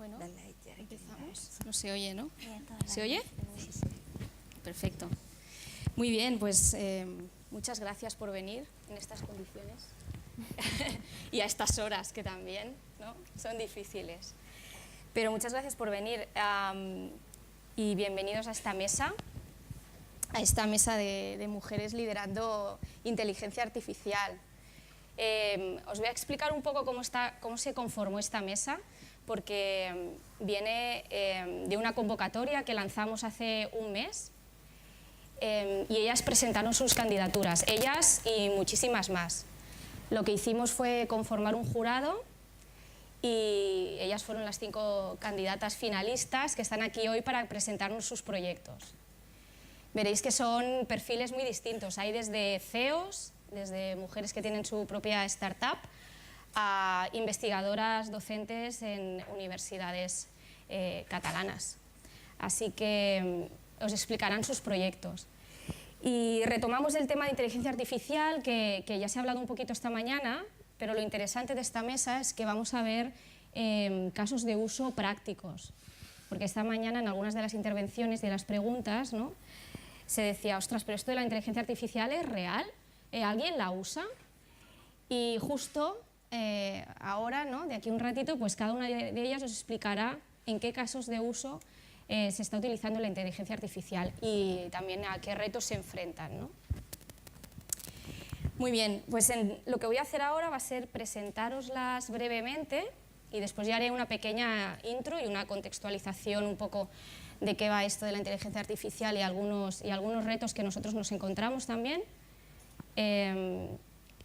Bueno, Dale, ya, empezamos. No se oye, ¿no? ya. ¿Se oye? Sí, sí. Perfecto. Muy bien, pues muchas gracias por venir en estas condiciones y a estas horas que también, ¿no? Son difíciles. Pero muchas gracias por venir y bienvenidos a esta mesa de mujeres liderando inteligencia artificial. Os voy a explicar un poco cómo se conformó esta mesa, porque viene de una convocatoria que lanzamos hace un mes y ellas presentaron sus candidaturas, ellas y muchísimas más. Lo que hicimos fue conformar un jurado y ellas fueron las 5 candidatas finalistas que están aquí hoy para presentarnos sus proyectos. Veréis que son perfiles muy distintos, hay desde CEOs, desde mujeres que tienen su propia startup, a investigadoras docentes en universidades catalanas. Así que os explicarán sus proyectos. Y retomamos el tema de inteligencia artificial, que ya se ha hablado un poquito esta mañana, pero lo interesante de esta mesa es que vamos a ver casos de uso prácticos. Porque esta mañana en algunas de las intervenciones y de las preguntas, ¿no?, se decía, ostras, pero esto de la inteligencia artificial es real, ¿alguien la usa? Y justo ahora, ¿no?, de aquí a un ratito, pues cada una de ellas os explicará en qué casos de uso se está utilizando la inteligencia artificial y también a qué retos se enfrentan, ¿no? Muy bien, pues lo que voy a hacer ahora va a ser presentaroslas brevemente y después ya haré una pequeña intro y una contextualización un poco de qué va esto de la inteligencia artificial y algunos retos que nosotros nos encontramos también.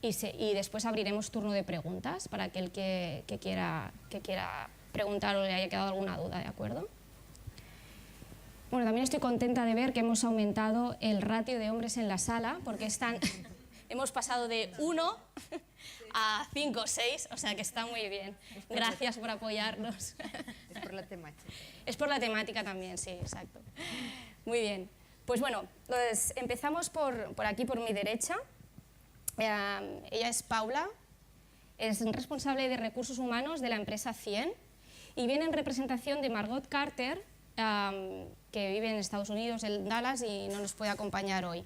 Y después abriremos turno de preguntas para aquel que quiera preguntar o le haya quedado alguna duda, ¿de acuerdo? Bueno, también estoy contenta de ver que hemos aumentado el ratio de hombres en la sala, porque hemos pasado de 1 a 5 o 6, o sea que está muy bien. Gracias por apoyarnos. Es por la temática. Es por la temática también, sí, exacto. Muy bien. Pues bueno, pues empezamos por aquí, por mi derecha. Ella es Paula, es responsable de recursos humanos de la empresa 100 y viene en representación de Margot Carter, que vive en Estados Unidos, en Dallas, y no nos puede acompañar hoy.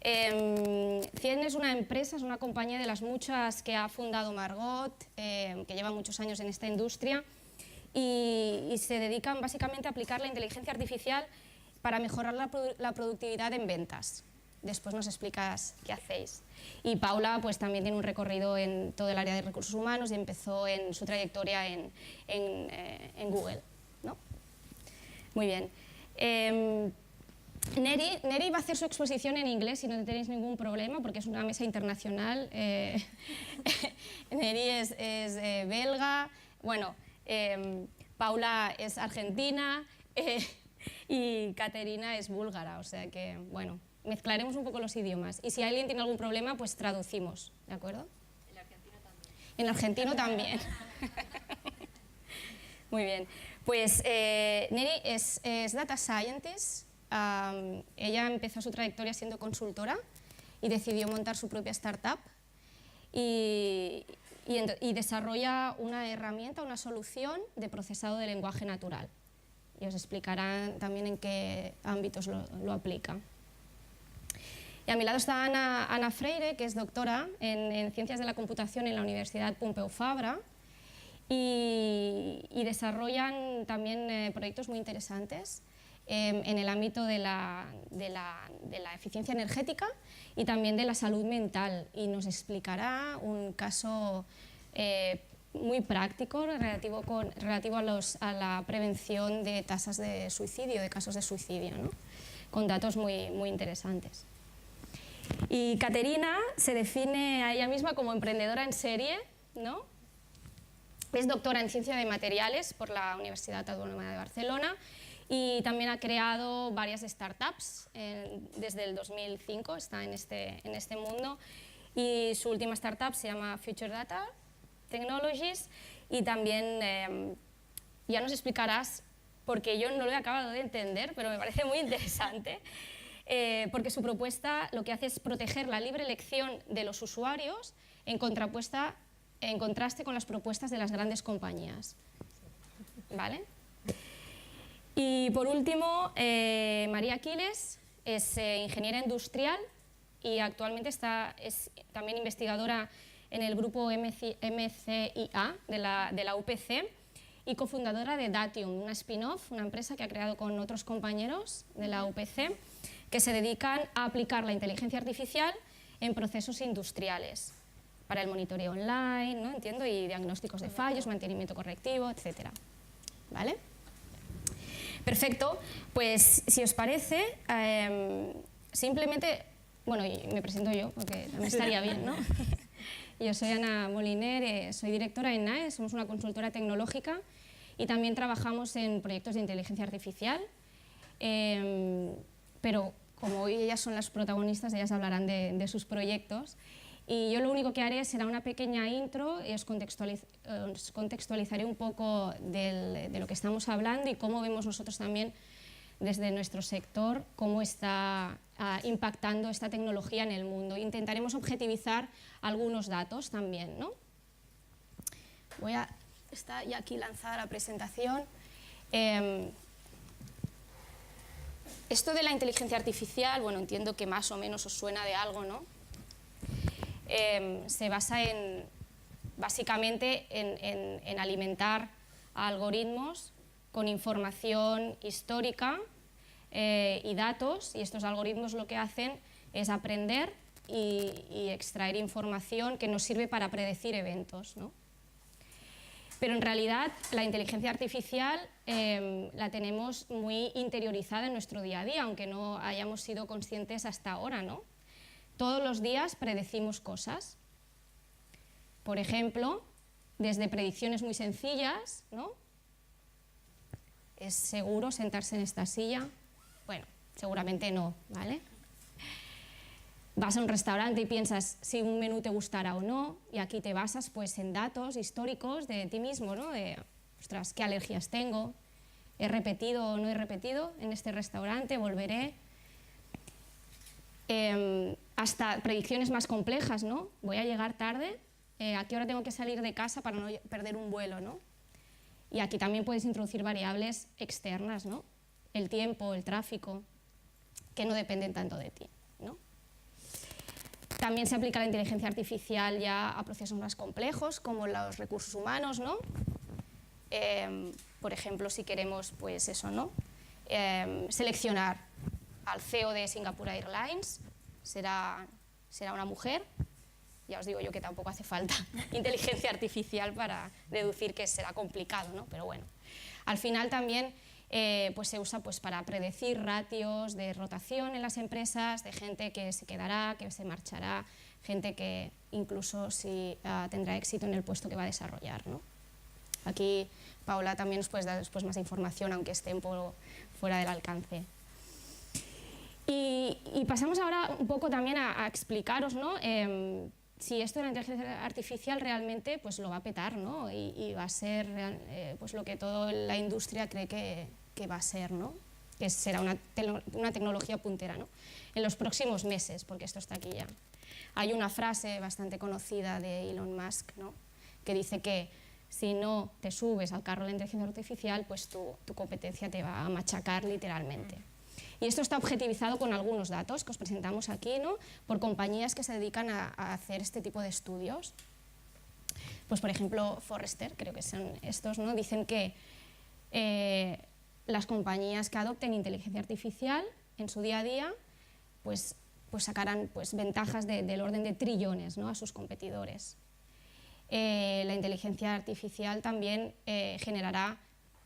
100 es una empresa, es una compañía de las muchas que ha fundado Margot, que lleva muchos años en esta industria y se dedican básicamente a aplicar la inteligencia artificial para mejorar la productividad en ventas. Después nos explicas qué hacéis. Y Paula pues también tiene un recorrido en todo el área de recursos humanos y empezó en su trayectoria en Google, ¿no? Muy bien. Neri va a hacer su exposición en inglés si no tenéis ningún problema, porque es una mesa internacional. Neri es belga, bueno, Paula es argentina y Caterina es búlgara, o sea que, bueno, mezclaremos un poco los idiomas. Y si alguien tiene algún problema, pues traducimos, ¿de acuerdo? El argentino también. En argentino también. Muy bien. Pues Neri es Data Scientist. Ella empezó su trayectoria siendo consultora y decidió montar su propia startup y desarrolla una herramienta, una solución de procesado de lenguaje natural. Y os explicarán también en qué ámbitos lo aplica. Y a mi lado está Ana Freire, que es doctora en Ciencias de la Computación en la Universidad Pompeu Fabra y desarrollan también proyectos muy interesantes en el ámbito de la eficiencia energética y también de la salud mental, y nos explicará un caso muy práctico relativo a la prevención de tasas de suicidio, de casos de suicidio, ¿no?, con datos muy interesantes. Y Caterina se define a ella misma como emprendedora en serie, ¿no? Es doctora en Ciencia de Materiales por la Universidad Autónoma de Barcelona y también ha creado varias startups desde el 2005, está en este mundo, y su última startup se llama Future Data Technologies y también ya nos explicarás, porque yo no lo he acabado de entender, pero me parece muy interesante, porque su propuesta lo que hace es proteger la libre elección de los usuarios en contraste con las propuestas de las grandes compañías. ¿vale? Y por último, María Quiles es ingeniera industrial y actualmente es también investigadora en el grupo MCIA de la UPC y cofundadora de Datium, una spin-off, una empresa que ha creado con otros compañeros de la UPC que se dedican a aplicar la inteligencia artificial en procesos industriales para el monitoreo online, ¿no? Entiendo, y diagnósticos de fallos, mantenimiento correctivo, etc. ¿Vale? Perfecto, pues si os parece, simplemente, bueno, y me presento yo, porque también estaría bien, ¿no? Yo soy Ana Moliner, soy directora en NAE, somos una consultora tecnológica y también trabajamos en proyectos de inteligencia artificial, pero como hoy ellas son las protagonistas, ellas hablarán de sus proyectos. Y yo lo único que haré será una pequeña intro y os contextualizaré un poco de lo que estamos hablando y cómo vemos nosotros también desde nuestro sector cómo está impactando esta tecnología en el mundo. Intentaremos objetivizar algunos datos también, ¿no? Está ya aquí lanzada la presentación. Esto de la inteligencia artificial, bueno, entiendo que más o menos os suena de algo, ¿no? Se basa básicamente en alimentar a algoritmos con información histórica y datos, y estos algoritmos lo que hacen es aprender y extraer información que nos sirve para predecir eventos, ¿no? Pero en realidad la inteligencia artificial la tenemos muy interiorizada en nuestro día a día, aunque no hayamos sido conscientes hasta ahora, ¿no? Todos los días predecimos cosas. Por ejemplo, desde predicciones muy sencillas, ¿no? ¿Es seguro sentarse en esta silla? Bueno, seguramente no, ¿vale? Vas a un restaurante y piensas si un menú te gustará o no, y aquí te basas pues en datos históricos de ti mismo, ¿no? De, ostras, ¿qué alergias tengo? ¿He repetido o no he repetido en este restaurante? ¿Volveré? Hasta predicciones más complejas, ¿no? ¿Voy a llegar tarde? ¿A qué hora tengo que salir de casa para no perder un vuelo, ¿no? Y aquí también puedes introducir variables externas, ¿no? El tiempo, el tráfico, que no dependen tanto de ti, ¿no? También se aplica la inteligencia artificial ya a procesos más complejos, como los recursos humanos, ¿no? Por ejemplo, si queremos, pues eso, ¿no? Seleccionar al CEO de Singapore Airlines, será una mujer. Ya os digo yo que tampoco hace falta inteligencia artificial para deducir que será complicado, ¿no? Pero bueno, al final también pues se usa pues para predecir ratios de rotación en las empresas, de gente que se quedará, que se marchará, gente que incluso si tendrá éxito en el puesto que va a desarrollar, ¿no? Aquí Paula también nos puede dar después más información, aunque esté un poco fuera del alcance. Y pasamos ahora un poco también a explicaros, ¿no? Si esto de la inteligencia artificial realmente pues lo va a petar, ¿no? Y va a ser pues lo que toda la industria cree que va a ser, ¿no? Que será una tecnología puntera, ¿no? En los próximos meses, porque esto está aquí ya. Hay una frase bastante conocida de Elon Musk, ¿no? Que dice que si no te subes al carro de la inteligencia artificial, pues tu competencia te va a machacar literalmente. Y esto está objetivizado con algunos datos que os presentamos aquí, ¿no? Por compañías que se dedican a hacer este tipo de estudios. Pues por ejemplo, Forrester, creo que son estos, ¿no? Dicen que las compañías que adopten inteligencia artificial en su día a día, pues sacarán pues, ventajas del orden de trillones, ¿no? A sus competidores. La inteligencia artificial también generará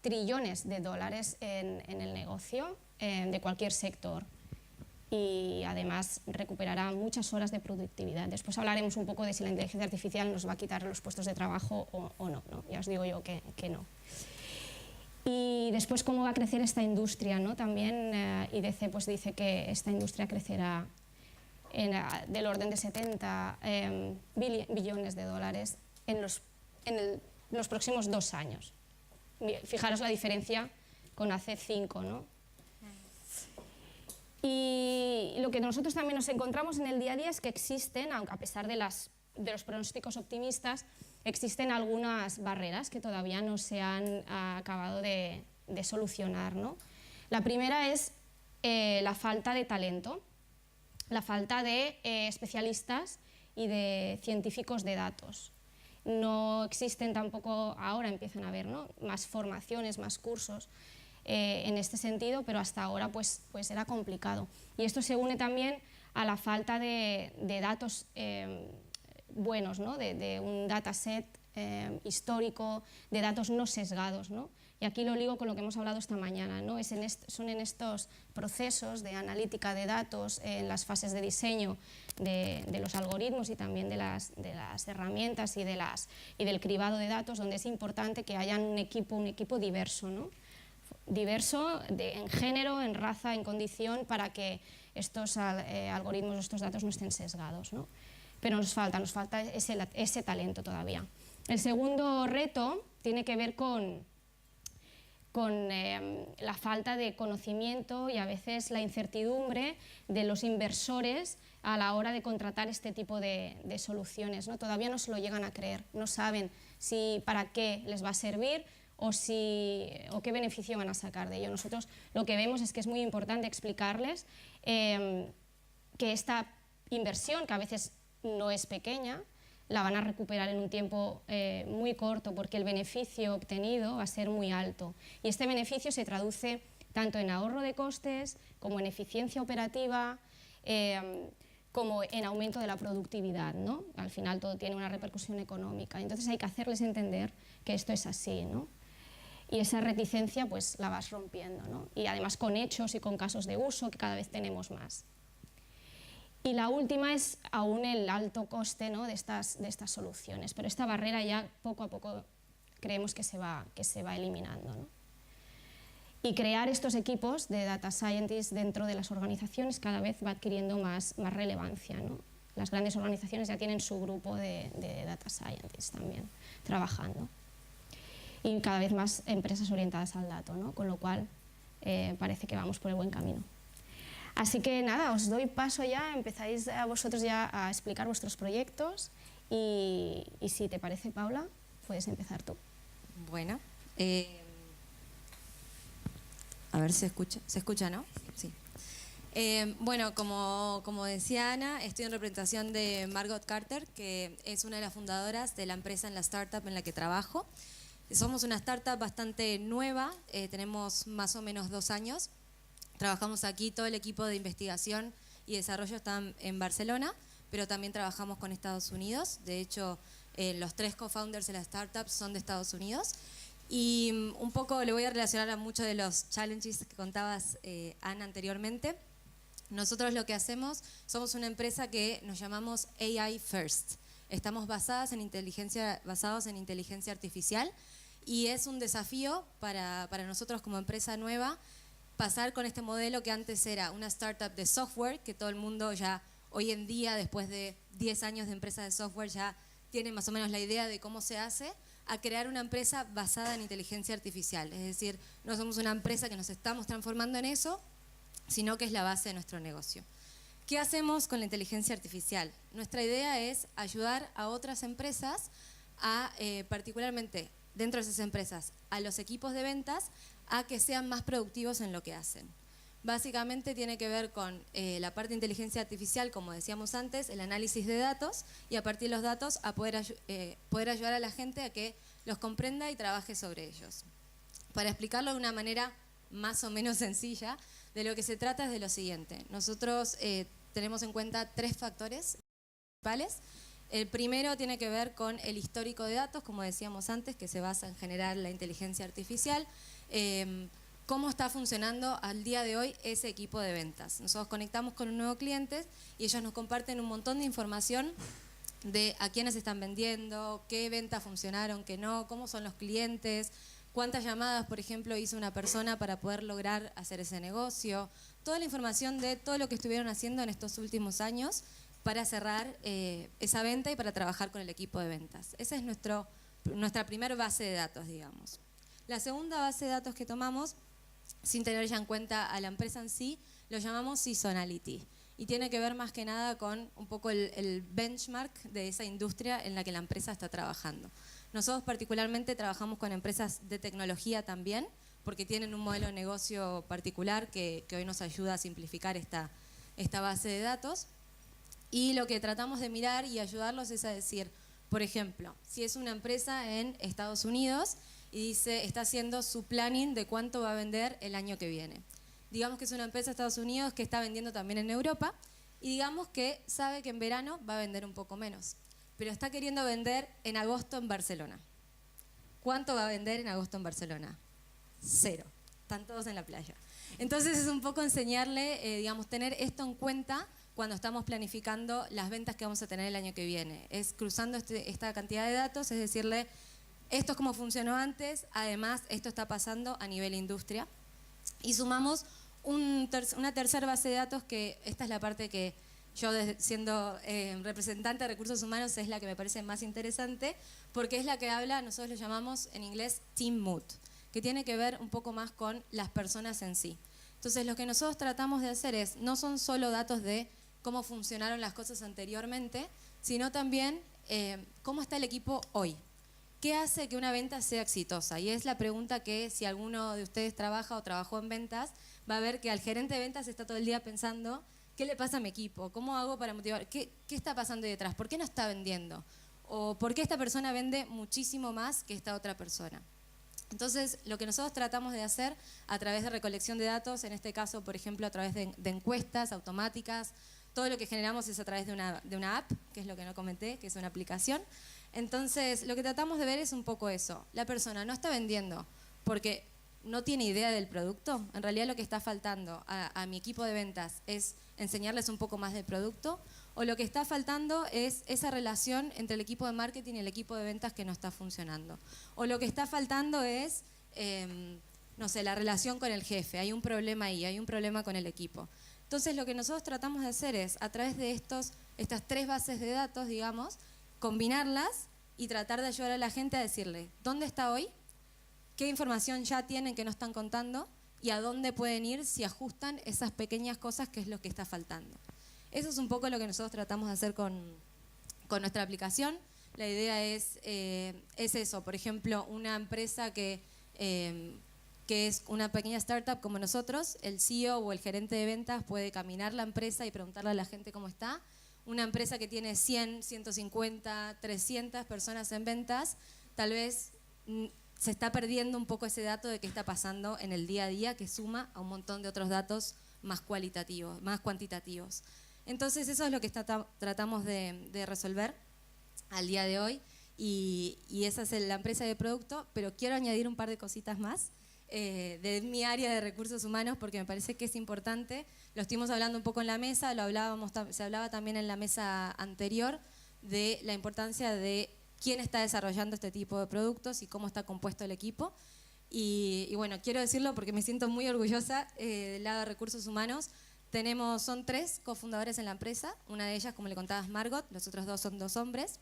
trillones de dólares en el negocio de cualquier sector y además recuperará muchas horas de productividad. Después hablaremos un poco de si la inteligencia artificial nos va a quitar los puestos de trabajo o no, ¿no? Ya os digo yo que no. Y después cómo va a crecer esta industria, ¿no? También IDC pues, dice que esta industria crecerá del orden de 70 billones de dólares en los próximos 2 años. Fijaros la diferencia con hace 5, ¿no? Y lo que nosotros también nos encontramos en el día a día es que existen, aunque a pesar de los pronósticos optimistas, existen algunas barreras que todavía no se han acabado de solucionar, ¿no? La primera es la falta de talento, la falta de especialistas y de científicos de datos. No existen tampoco, ahora empiezan a haber, ¿no?, más formaciones, más cursos en este sentido, pero hasta ahora pues era complicado. Y esto se une también a la falta de datos buenos, ¿no?, de un dataset histórico, de datos no sesgados, ¿no? Y aquí lo ligo con lo que hemos hablado esta mañana, ¿no? Son en estos procesos de analítica de datos, en las fases de diseño de los algoritmos y también de las herramientas y del cribado de datos, donde es importante que haya un equipo diverso, ¿no? Diverso en género, en raza, en condición, para que estos algoritmos, estos datos no estén sesgados, ¿no? Pero nos falta ese talento todavía. El segundo reto tiene que ver con la falta de conocimiento y a veces la incertidumbre de los inversores a la hora de contratar este tipo de soluciones, ¿no? Todavía no se lo llegan a creer, no saben para qué les va a servir o qué beneficio van a sacar de ello. Nosotros lo que vemos es que es muy importante explicarles que esta inversión, que a veces no es pequeña, la van a recuperar en un tiempo muy corto, porque el beneficio obtenido va a ser muy alto. Y este beneficio se traduce tanto en ahorro de costes, como en eficiencia operativa, como en aumento de la productividad, ¿no? Al final todo tiene una repercusión económica. Entonces hay que hacerles entender que esto es así, ¿no? Y esa reticencia pues la vas rompiendo, ¿no? Y además con hechos y con casos de uso que cada vez tenemos más. Y la última es aún el alto coste, ¿no?, de estas soluciones, pero esta barrera ya poco a poco creemos que se va eliminando, ¿no? Y crear estos equipos de data scientists dentro de las organizaciones cada vez va adquiriendo más relevancia, ¿no? Las grandes organizaciones ya tienen su grupo de data scientists también trabajando. Y cada vez más empresas orientadas al dato, ¿no? Con lo cual parece que vamos por el buen camino. Así que nada, os doy paso ya, empezáis a vosotros ya a explicar vuestros proyectos y si te parece, Paula, puedes empezar tú. Bueno, a ver si se escucha. ¿Se escucha, no? Sí. Bueno, como decía Ana, estoy en representación de Margot Carter, que es una de las fundadoras de la empresa en la startup en la que trabajo. Somos una startup bastante nueva, tenemos más o menos 2 años. Trabajamos aquí, todo el equipo de investigación y desarrollo está en Barcelona, pero también trabajamos con Estados Unidos. De hecho, los 3 co-founders de la startup son de Estados Unidos. Y un poco le voy a relacionar a muchos de los challenges que contabas, Ana, anteriormente. Nosotros lo que hacemos, somos una empresa que nos llamamos AI First. Estamos basados en inteligencia artificial y es un desafío para nosotros como empresa nueva pasar con este modelo que antes era una startup de software, que todo el mundo ya hoy en día, después de 10 años de empresa de software, ya tiene más o menos la idea de cómo se hace, a crear una empresa basada en inteligencia artificial. Es decir, no somos una empresa que nos estamos transformando en eso, sino que es la base de nuestro negocio. ¿Qué hacemos con la inteligencia artificial? Nuestra idea es ayudar a otras empresas, particularmente dentro de esas empresas, a los equipos de ventas, a que sean más productivos en lo que hacen. Básicamente tiene que ver con la parte de inteligencia artificial, como decíamos antes, el análisis de datos, y a partir de los datos a poder ayudar a la gente a que los comprenda y trabaje sobre ellos. Para explicarlo de una manera más o menos sencilla, de lo que se trata es de lo siguiente. Nosotros tenemos en cuenta 3 factores principales. El primero tiene que ver con el histórico de datos, como decíamos antes, que se basa en generar la inteligencia artificial. Cómo está funcionando al día de hoy ese equipo de ventas. Nosotros conectamos con un nuevo cliente y ellos nos comparten un montón de información de a quiénes están vendiendo, qué ventas funcionaron, qué no, cómo son los clientes, cuántas llamadas, por ejemplo, hizo una persona para poder lograr hacer ese negocio. Toda la información de todo lo que estuvieron haciendo en estos últimos años para cerrar esa venta y para trabajar con el equipo de ventas. Esa es nuestra primera base de datos, digamos. La segunda base de datos que tomamos, sin tener ya en cuenta a la empresa en sí, lo llamamos Seasonality. y tiene que ver más que nada con un poco el benchmark de esa industria en la que la empresa está trabajando. Nosotros particularmente trabajamos con empresas de tecnología también, porque tienen un modelo de negocio particular que hoy nos ayuda a simplificar esta base de datos. Y lo que tratamos de mirar y ayudarlos es a decir, por ejemplo, si es una empresa en Estados Unidos y está haciendo su planning de cuánto va a vender el año que viene. Digamos que es una empresa de Estados Unidos que está vendiendo también en Europa y digamos que sabe que en verano va a vender un poco menos, pero está queriendo vender en agosto en Barcelona. ¿Cuánto va a vender en agosto en Barcelona? 0. Están todos en la playa. Entonces es un poco enseñarle, digamos, tener esto en cuenta cuando estamos planificando las ventas que vamos a tener el año que viene. Es cruzando esta cantidad de datos, es decirle, esto es como funcionó antes, además esto está pasando a nivel industria. Y sumamos una tercera base de datos, que esta es la parte que yo, siendo representante de recursos humanos, es la que me parece más interesante, porque es la que habla, nosotros lo llamamos en inglés Team Mood, que tiene que ver un poco más con las personas en sí. Entonces, lo que nosotros tratamos de hacer no son solo datos de cómo funcionaron las cosas anteriormente, sino también cómo está el equipo hoy. ¿Qué hace que una venta sea exitosa? Y es la pregunta que, si alguno de ustedes trabaja o trabajó en ventas, va a ver que al gerente de ventas está todo el día pensando, ¿qué le pasa a mi equipo? ¿Cómo hago para motivar? ¿Qué está pasando ahí detrás? ¿Por qué no está vendiendo? ¿O por qué esta persona vende muchísimo más que esta otra persona? Entonces, lo que nosotros tratamos de hacer a través de recolección de datos, en este caso, por ejemplo, a través de encuestas automáticas, todo lo que generamos es a través de una app, que es lo que no comenté, que es una aplicación. Entonces, lo que tratamos de ver es un poco eso. La persona no está vendiendo porque no tiene idea del producto. En realidad lo que está faltando a mi equipo de ventas es enseñarles un poco más del producto, o lo que está faltando es esa relación entre el equipo de marketing y el equipo de ventas que no está funcionando. O lo que está faltando es, no sé, la relación con el jefe. Hay un problema ahí, hay un problema con el equipo. Entonces, lo que nosotros tratamos de hacer es, a través de estas 3 bases de datos, digamos, combinarlas y tratar de ayudar a la gente a decirle dónde está hoy, qué información ya tienen que no están contando y a dónde pueden ir si ajustan esas pequeñas cosas que es lo que está faltando. Eso es un poco lo que nosotros tratamos de hacer con nuestra aplicación. La idea es eso, por ejemplo, una empresa que es una pequeña startup como nosotros, el CEO o el gerente de ventas puede caminar la empresa y preguntarle a la gente cómo está. Una empresa que tiene 100, 150, 300 personas en ventas, tal vez se está perdiendo un poco ese dato de qué está pasando en el día a día, que suma a un montón de otros datos más cualitativos, más cuantitativos. Entonces, eso es lo que tratamos de resolver al día de hoy, y esa es la empresa de producto, pero quiero añadir un par de cositas más de mi área de recursos humanos, porque me parece que es importante. Lo estuvimos hablando un poco en la mesa, se hablaba también en la mesa anterior de la importancia de quién está desarrollando este tipo de productos y cómo está compuesto el equipo. Y bueno, quiero decirlo porque me siento muy orgullosa del lado de recursos humanos. Son 3 cofundadores en la empresa, una de ellas, como le contaba, es Margot, los otros 2 son 2 hombres.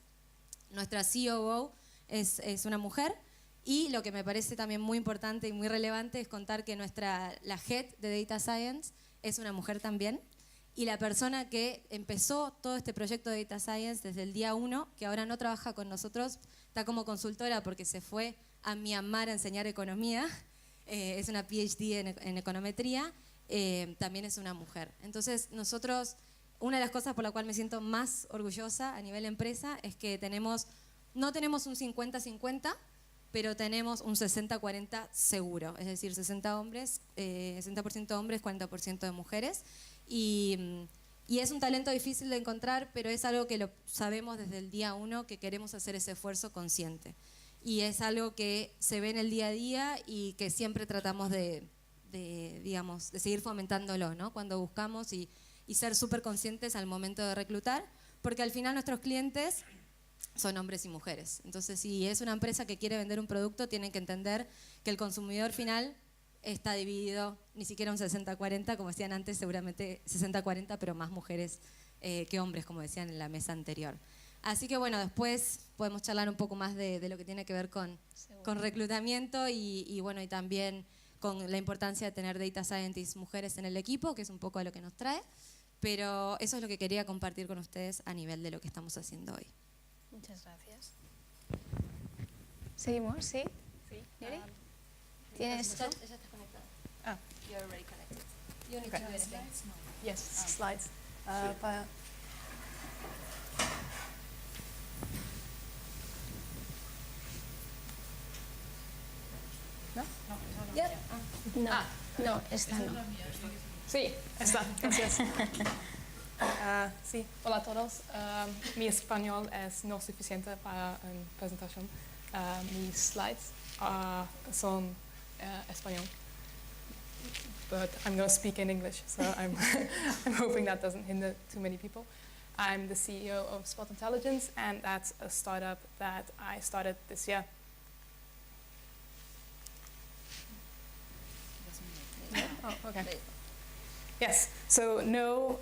Nuestra COO es una mujer. Y lo que me parece también muy importante y muy relevante es contar que la Head de Data Science es una mujer también. Y la persona que empezó todo este proyecto de Data Science desde el día 1, que ahora no trabaja con nosotros, está como consultora porque se fue a Myanmar a enseñar economía, es una PhD en econometría, también es una mujer. Entonces, nosotros, una de las cosas por la cual me siento más orgullosa a nivel empresa es que no tenemos un 50-50, pero tenemos un 60-40 seguro, es decir, 60% hombres, 40% de mujeres. Y es un talento difícil de encontrar, pero es algo que lo sabemos desde el día 1, que queremos hacer ese esfuerzo consciente. Y es algo que se ve en el día a día y que siempre tratamos de seguir fomentándolo, ¿no? Cuando buscamos y ser súper conscientes al momento de reclutar, porque al final nuestros clientes son hombres y mujeres. Entonces, si es una empresa que quiere vender un producto, tienen que entender que el consumidor final está dividido ni siquiera un 60-40, como decían antes, seguramente 60-40, pero más mujeres que hombres, como decían en la mesa anterior. Así que bueno, después podemos charlar un poco más de lo que tiene que ver con reclutamiento y bueno, y también con la importancia de tener data scientists mujeres en el equipo, que es un poco a lo que nos trae. pero eso es lo que quería compartir con ustedes a nivel de lo que estamos haciendo hoy. Muchas gracias. ¿Seguimos? ¿Sí? Sí. ¿Neri? ¿Tienes? Ya estás conectada. Ah. You're already connected. You need Okay. to edit it. Yes, slides. ¿No? No, esta no. Sí, está, gracias. Sí, hola a todos. Mi español es no suficiente para una presentación. Mis slides son español. But I'm going to speak in English, so I'm hoping that doesn't hinder too many people. I'm the CEO of Spot Intelligence, and that's a startup that I started this year. Oh, okay. Yes, so no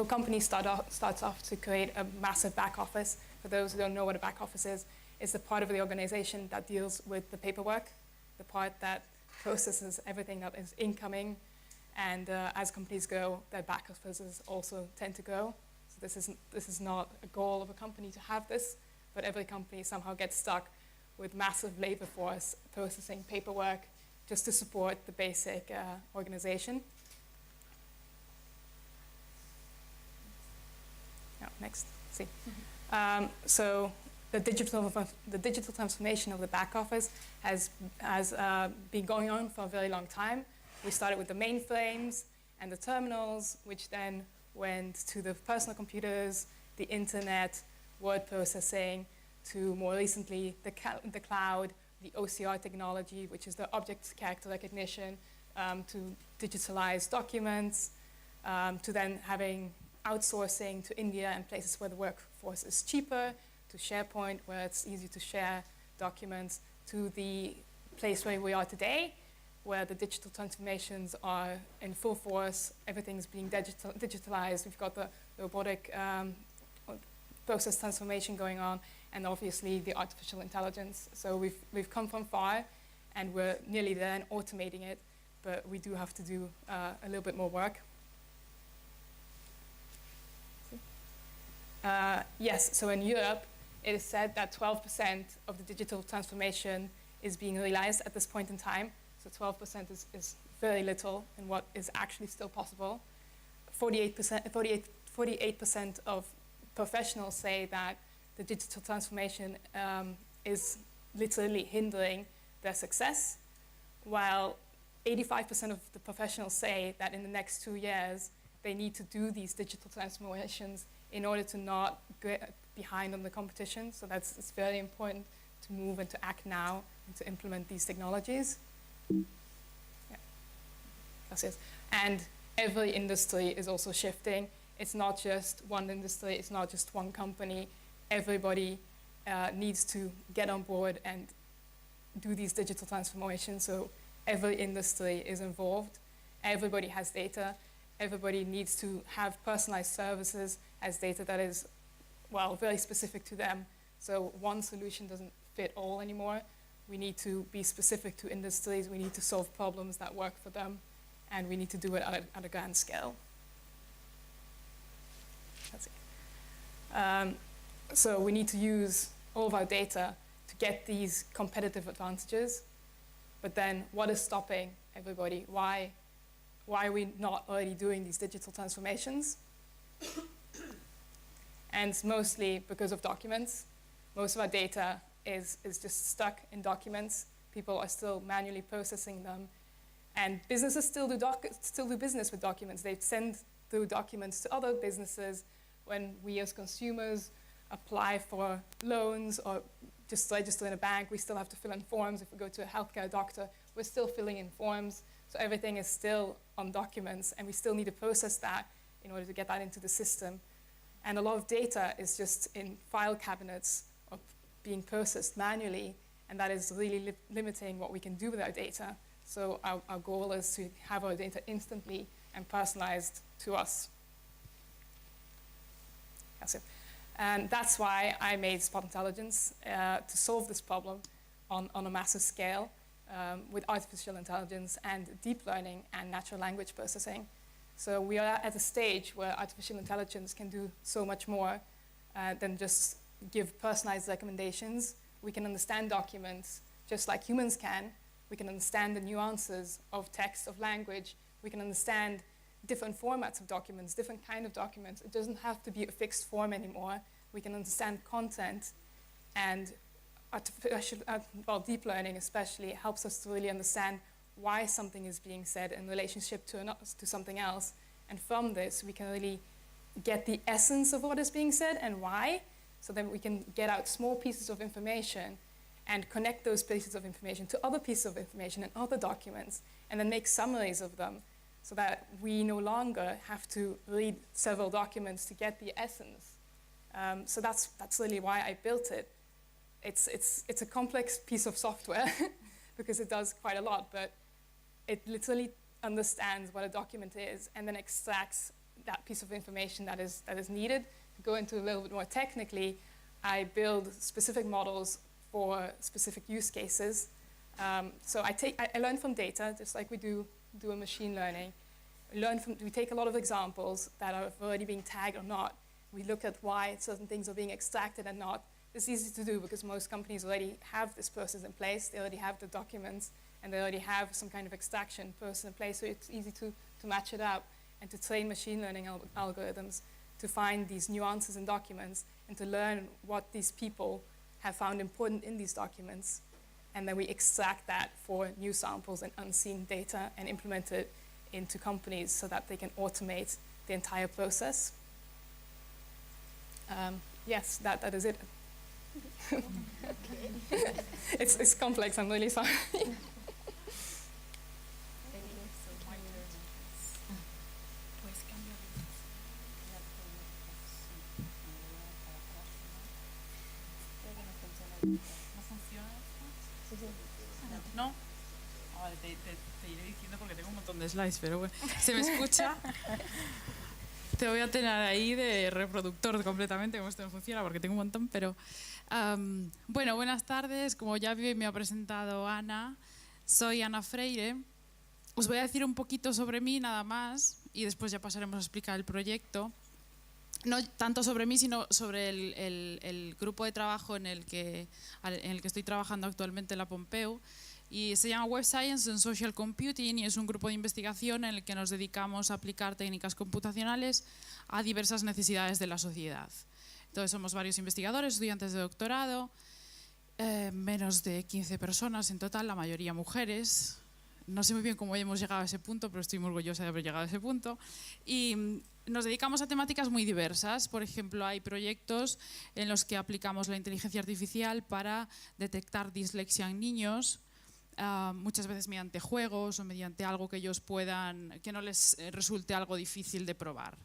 company starts off to create a massive back office. For those who don't know what a back office is, it's the part of the organization that deals with the paperwork, the part that processes everything that is incoming, and as companies grow, their back offices also tend to grow. So this is not a goal of a company to have this, but every company somehow gets stuck with massive labor force processing paperwork just to support the basic organization. No, next, see. So the digital transformation of the back office has been going on for a very long time. We started with the mainframes and the terminals, which then went to the personal computers, the internet, word processing, to more recently the cloud, the OCR technology, which is the object character recognition, to digitalize documents, to then having outsourcing to India and places where the workforce is cheaper, to SharePoint, where it's easy to share documents, to the place where we are today, where the digital transformations are in full force. Everything's being digitalized. We've got the robotic process transformation going on, and obviously the artificial intelligence. So we've come from far, and we're nearly there and automating it, but we do have to do a little bit more work. Yes, so in Europe, it is said that 12% of the digital transformation is being realized at this point in time. So 12% is very little in what is actually still possible. 48% of professionals say that the digital transformation is literally hindering their success, while 85% of the professionals say that in the next 2 years, they need to do these digital transformations in order to not get behind on the competition. So it's very important to move and to act now and to implement these technologies. Yeah, that's it. And every industry is also shifting. It's not just one industry, it's not just one company. Everybody needs to get on board and do these digital transformations. So every industry is involved. Everybody has data. Everybody needs to have personalized services as data that is, well, very specific to them. So one solution doesn't fit all anymore. We need to be specific to industries. We need to solve problems that work for them. And we need to do it at a grand scale. That's it. So we need to use all of our data to get these competitive advantages. But then what is stopping everybody? Why are we not already doing these digital transformations? And it's mostly because of documents. Most of our data is just stuck in documents. People are still manually processing them. And businesses still do business with documents. They send through documents to other businesses. When we as consumers apply for loans or just register in a bank, we still have to fill in forms. If we go to a healthcare doctor, we're still filling in forms. So everything is still on documents, and we still need to process that in order to get that into the system. And a lot of data is just in file cabinets or being processed manually, and that is really limiting what we can do with our data. So our goal is to have our data instantly and personalized to us. That's it. And that's why I made Spot Intelligence, to solve this problem on a massive scale with artificial intelligence and deep learning and natural language processing. So we are at a stage where artificial intelligence can do so much more than just give personalized recommendations. We can understand documents just like humans can. We can understand the nuances of text, of language. We can understand different formats of documents, different kind of documents. It doesn't have to be a fixed form anymore. We can understand content, and deep learning especially helps us to really understand why something is being said in relationship to something else. And from this, we can really get the essence of what is being said and why, so that we can get out small pieces of information and connect those pieces of information to other pieces of information and other documents, and then make summaries of them, so that we no longer have to read several documents to get the essence. So that's really why I built it. It's a complex piece of software because it does quite a lot, but it literally understands what a document is and then extracts that piece of information that is needed. To go into a little bit more technically, I build specific models for specific use cases. So I learn from data, just like we do a machine learning. We take a lot of examples that are already being tagged or not. We look at why certain things are being extracted and not. It's easy to do because most companies already have this process in place. They already have the documents, and they already have some kind of extraction process in place. So it's easy to match it up and to train machine learning algorithms to find these nuances in documents and to learn what these people have found important in these documents. And then we extract that for new samples and unseen data and implement it into companies so that they can automate the entire process. Yes, that is it. It's complex, I'm really sorry. ¿No funciona esto? ¿No? Vale, te iré diciendo porque tengo un montón de slides, pero bueno, ¿se me escucha? Te voy a tener ahí de reproductor completamente, como esto no funciona porque tengo un montón, pero... bueno, buenas tardes. Como ya me ha presentado Ana, soy Ana Freire. Os voy a decir un poquito sobre mí nada más y después ya pasaremos a explicar el proyecto. No tanto sobre mí, sino sobre el grupo de trabajo en el que estoy trabajando actualmente en la Pompeu. Y se llama Web Science and Social Computing y es un grupo de investigación en el que nos dedicamos a aplicar técnicas computacionales a diversas necesidades de la sociedad. Entonces somos varios investigadores, estudiantes de doctorado, menos de 15 personas en total, la mayoría mujeres. No sé muy bien cómo hemos llegado a ese punto, pero estoy muy orgullosa de haber llegado a ese punto. Y nos dedicamos a temáticas muy diversas. Por ejemplo, hay proyectos en los que aplicamos la inteligencia artificial para detectar dislexia en niños, muchas veces mediante juegos o mediante algo que ellos que no les resulte algo difícil de probar.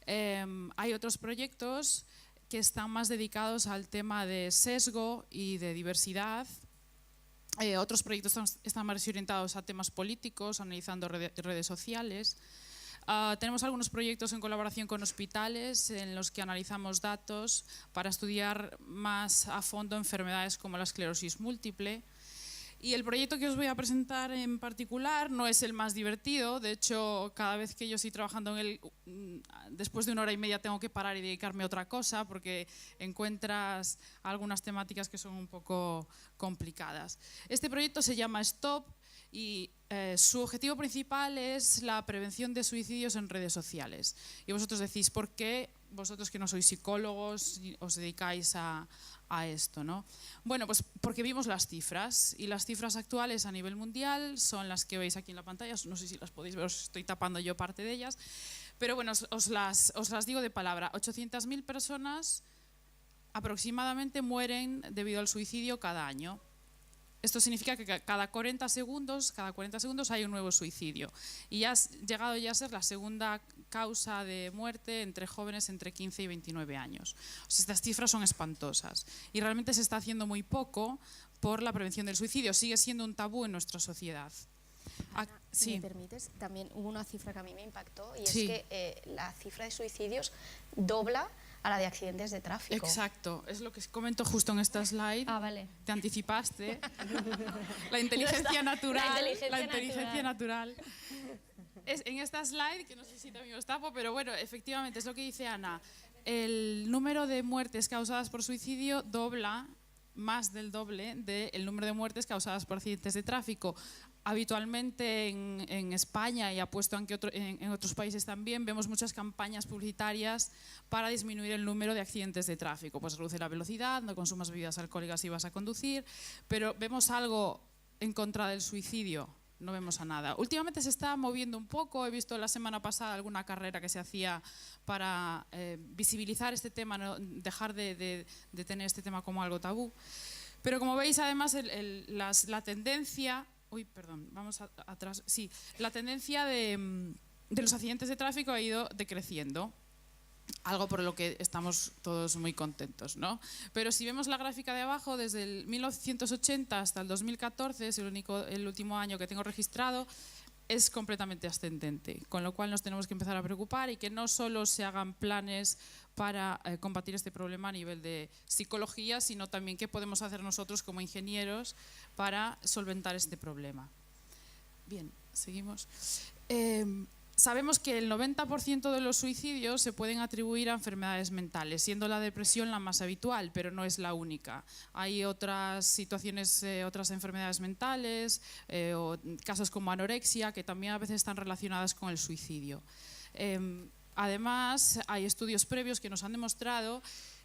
Hay otros proyectos que están más dedicados al tema de sesgo y de diversidad. Otros proyectos están más orientados a temas políticos, analizando redes sociales. Tenemos algunos proyectos en colaboración con hospitales en los que analizamos datos para estudiar más a fondo enfermedades como la esclerosis múltiple. Y el proyecto que os voy a presentar en particular no es el más divertido. De hecho, cada vez que yo estoy trabajando en él, después de 1 hora y media tengo que parar y dedicarme a otra cosa porque encuentras algunas temáticas que son un poco complicadas. Este proyecto se llama STOP y su objetivo principal es la prevención de suicidios en redes sociales. Y vosotros decís, ¿por qué vosotros que no sois psicólogos os dedicáis a esto, ¿no? Bueno, pues porque vimos las cifras y las cifras actuales a nivel mundial son las que veis aquí en la pantalla. No sé si las podéis ver, os estoy tapando yo parte de ellas, pero bueno, os las digo de palabra. 800.000 personas aproximadamente mueren debido al suicidio cada año. Esto significa que cada 40 segundos hay un nuevo suicidio y ya ha llegado a ser la segunda causa de muerte entre jóvenes entre 15 y 29 años. O sea, estas cifras son espantosas y realmente se está haciendo muy poco por la prevención del suicidio. Sigue siendo un tabú en nuestra sociedad. Ana, si sí. me permites, también hubo una cifra que a mí me impactó y Sí. es que la cifra de suicidios dobla a la de accidentes de tráfico. Exacto, es lo que comento justo en esta slide. Ah, vale. Te anticipaste. La inteligencia natural. La inteligencia natural. en esta slide, que no sé si también os tapo, pero bueno, efectivamente es lo que dice Ana. El número de muertes causadas por suicidio dobla, más del doble, del número de muertes causadas por accidentes de tráfico. Habitualmente en España, y apuesto en otros países también, vemos muchas campañas publicitarias para disminuir el número de accidentes de tráfico. Pues reduce la velocidad, no consumas bebidas alcohólicas si vas a conducir, pero vemos algo en contra del suicidio. No vemos a nada. Últimamente se está moviendo un poco. He visto la semana pasada alguna carrera que se hacía para visibilizar este tema, ¿no? Dejar de tener este tema como algo tabú. Pero como veis, además, la tendencia... Uy, perdón, vamos atrás. Sí, la tendencia de los accidentes de tráfico ha ido decreciendo. Algo por lo que estamos todos muy contentos, ¿no? Pero si vemos la gráfica de abajo, desde el 1980 hasta el 2014, es el último año que tengo registrado, es completamente ascendente, con lo cual nos tenemos que empezar a preocupar y que no solo se hagan planes para combatir este problema a nivel de psicología, sino también qué podemos hacer nosotros como ingenieros para solventar este problema. Bien, seguimos. Sabemos que el 90% de los suicidios se pueden atribuir a enfermedades mentales, siendo la depresión la más habitual, pero no es la única. Hay otras situaciones, otras enfermedades mentales, o casos como anorexia, que también a veces están relacionadas con el suicidio. Además, hay estudios previos que nos han demostrado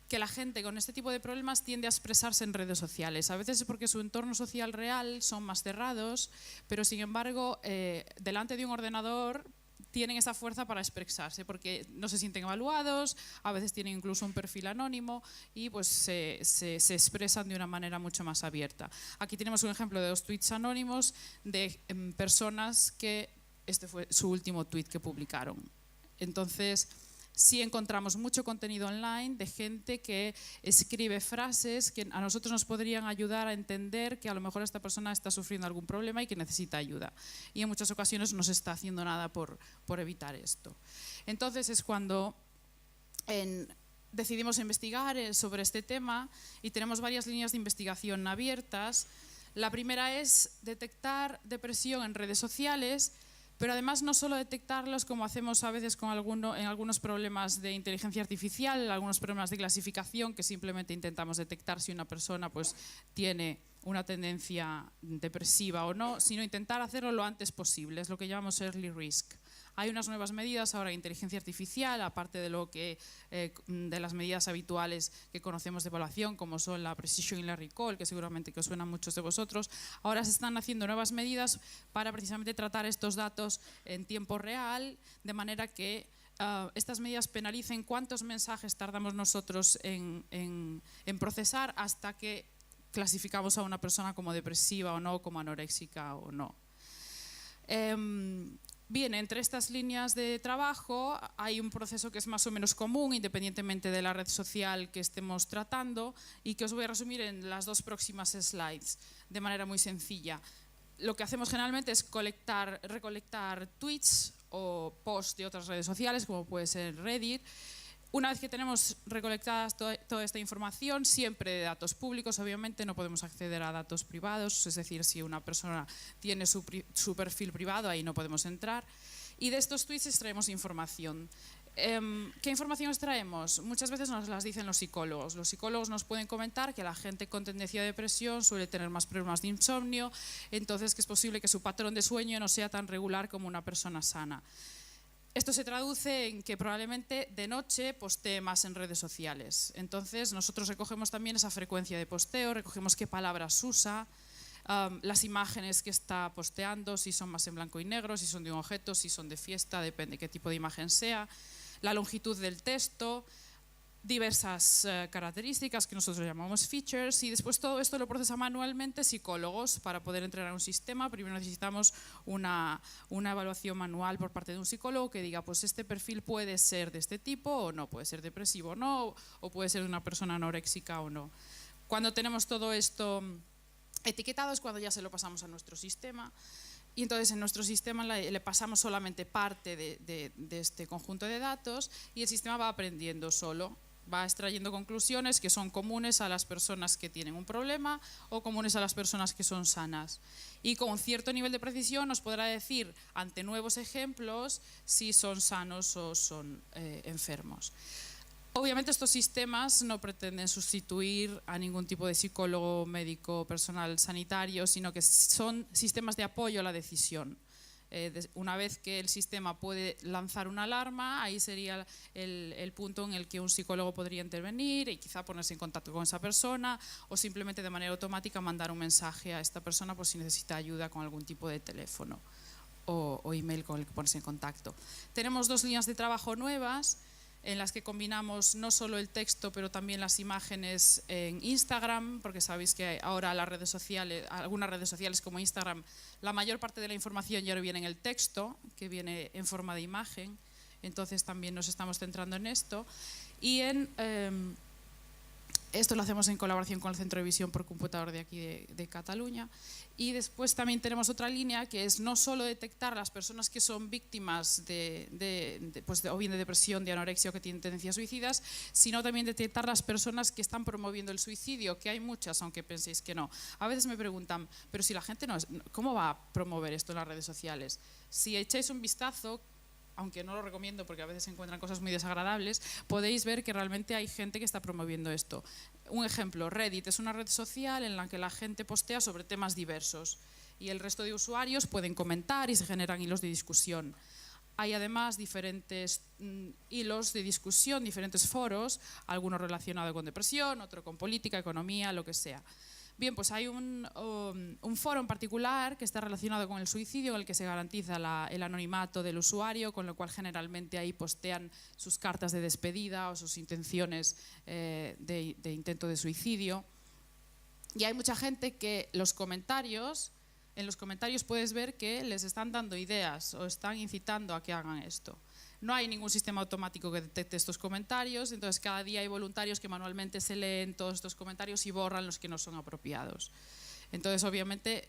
que la gente con este tipo de problemas tiende a expresarse en redes sociales. A veces es porque su entorno social real son más cerrados, pero sin embargo, delante de un ordenador tienen esa fuerza para expresarse porque no se sienten evaluados, a veces tienen incluso un perfil anónimo y pues se expresan de una manera mucho más abierta. Aquí tenemos un ejemplo de 2 tweets anónimos de personas que este fue su último tweet que publicaron. Entonces, sí encontramos mucho contenido online de gente que escribe frases que a nosotros nos podrían ayudar a entender que a lo mejor esta persona está sufriendo algún problema y que necesita ayuda. Y en muchas ocasiones no se está haciendo nada por evitar esto. Entonces es cuando decidimos investigar sobre este tema y tenemos varias líneas de investigación abiertas. La primera es detectar depresión en redes sociales, pero además no solo detectarlos como hacemos a veces en algunos problemas de inteligencia artificial, algunos problemas de clasificación, que simplemente intentamos detectar si una persona pues, tiene una tendencia depresiva o no, sino intentar hacerlo lo antes posible, es lo que llamamos early risk. Hay unas nuevas medidas ahora de inteligencia artificial, aparte de las medidas habituales que conocemos de evaluación, como son la precision y la recall, que seguramente que os suenan a muchos de vosotros. Ahora se están haciendo nuevas medidas para precisamente tratar estos datos en tiempo real, de manera que estas medidas penalicen cuántos mensajes tardamos nosotros en procesar hasta que clasificamos a una persona como depresiva o no, como anoréxica o no. Bien, entre estas líneas de trabajo hay un proceso que es más o menos común, independientemente de la red social que estemos tratando, y que os voy a resumir en las 2 próximas slides, de manera muy sencilla. Lo que hacemos generalmente es recolectar tweets o posts de otras redes sociales, como puede ser Reddit. Una vez que tenemos recolectadas toda esta información, siempre de datos públicos, obviamente no podemos acceder a datos privados, es decir, si una persona tiene su perfil privado, ahí no podemos entrar. Y de estos tweets extraemos información. ¿Qué información extraemos? Muchas veces nos las dicen los psicólogos. Los psicólogos nos pueden comentar que la gente con tendencia a depresión suele tener más problemas de insomnio, entonces que es posible que su patrón de sueño no sea tan regular como una persona sana. Esto se traduce en que probablemente de noche postee más en redes sociales. Entonces nosotros recogemos también esa frecuencia de posteo, recogemos qué palabras usa, las imágenes que está posteando, si son más en blanco y negro, si son de un objeto, si son de fiesta, depende qué tipo de imagen sea, la longitud del texto, diversas características que nosotros llamamos features, y después todo esto lo procesa manualmente psicólogos. Para poder entrenar un sistema, primero necesitamos una evaluación manual por parte de un psicólogo que diga, pues este perfil puede ser de este tipo o no, puede ser depresivo o no, o puede ser una persona anoréxica o no. Cuando tenemos todo esto etiquetado es cuando ya se lo pasamos a nuestro sistema. Y entonces en nuestro sistema le pasamos solamente parte de este conjunto de datos y el sistema va aprendiendo solo va extrayendo conclusiones que son comunes a las personas que tienen un problema o comunes a las personas que son sanas. Y con cierto nivel de precisión nos podrá decir, ante nuevos ejemplos, si son sanos o son enfermos. Obviamente estos sistemas no pretenden sustituir a ningún tipo de psicólogo, médico, personal sanitario, sino que son sistemas de apoyo a la decisión. Una vez que el sistema puede lanzar una alarma, ahí sería el punto en el que un psicólogo podría intervenir y quizá ponerse en contacto con esa persona o simplemente de manera automática mandar un mensaje a esta persona por si necesita ayuda con algún tipo de teléfono o email con el que ponerse en contacto. Tenemos 2 líneas de trabajo nuevas en las que combinamos no solo el texto, pero también las imágenes en Instagram, porque sabéis que ahora las redes sociales, algunas redes sociales como Instagram, la mayor parte de la información ya no viene en el texto, que viene en forma de imagen, entonces también nos estamos centrando en esto. Y esto lo hacemos en colaboración con el Centro de Visión por Computador de aquí de Cataluña. Y después también tenemos otra línea que es no solo detectar a las personas que son víctimas o bien de depresión, de anorexia o que tienen tendencias suicidas, sino también detectar las personas que están promoviendo el suicidio, que hay muchas, aunque penséis que no. A veces me preguntan, pero si la gente ¿cómo va a promover esto en las redes sociales? Si echáis un vistazo, aunque no lo recomiendo porque a veces se encuentran cosas muy desagradables, podéis ver que realmente hay gente que está promoviendo esto. Un ejemplo, Reddit es una red social en la que la gente postea sobre temas diversos y el resto de usuarios pueden comentar y se generan hilos de discusión. Hay además diferentes hilos de discusión, diferentes foros, algunos relacionados con depresión, otro con política, economía, lo que sea. Bien, pues hay un foro en particular que está relacionado con el suicidio, en el que se garantiza el anonimato del usuario, con lo cual generalmente ahí postean sus cartas de despedida o sus intenciones de intento de suicidio. Y hay mucha gente que en los comentarios puedes ver que les están dando ideas o están incitando a que hagan esto. No hay ningún sistema automático que detecte estos comentarios, entonces cada día hay voluntarios que manualmente se leen todos estos comentarios y borran los que no son apropiados. Entonces, obviamente,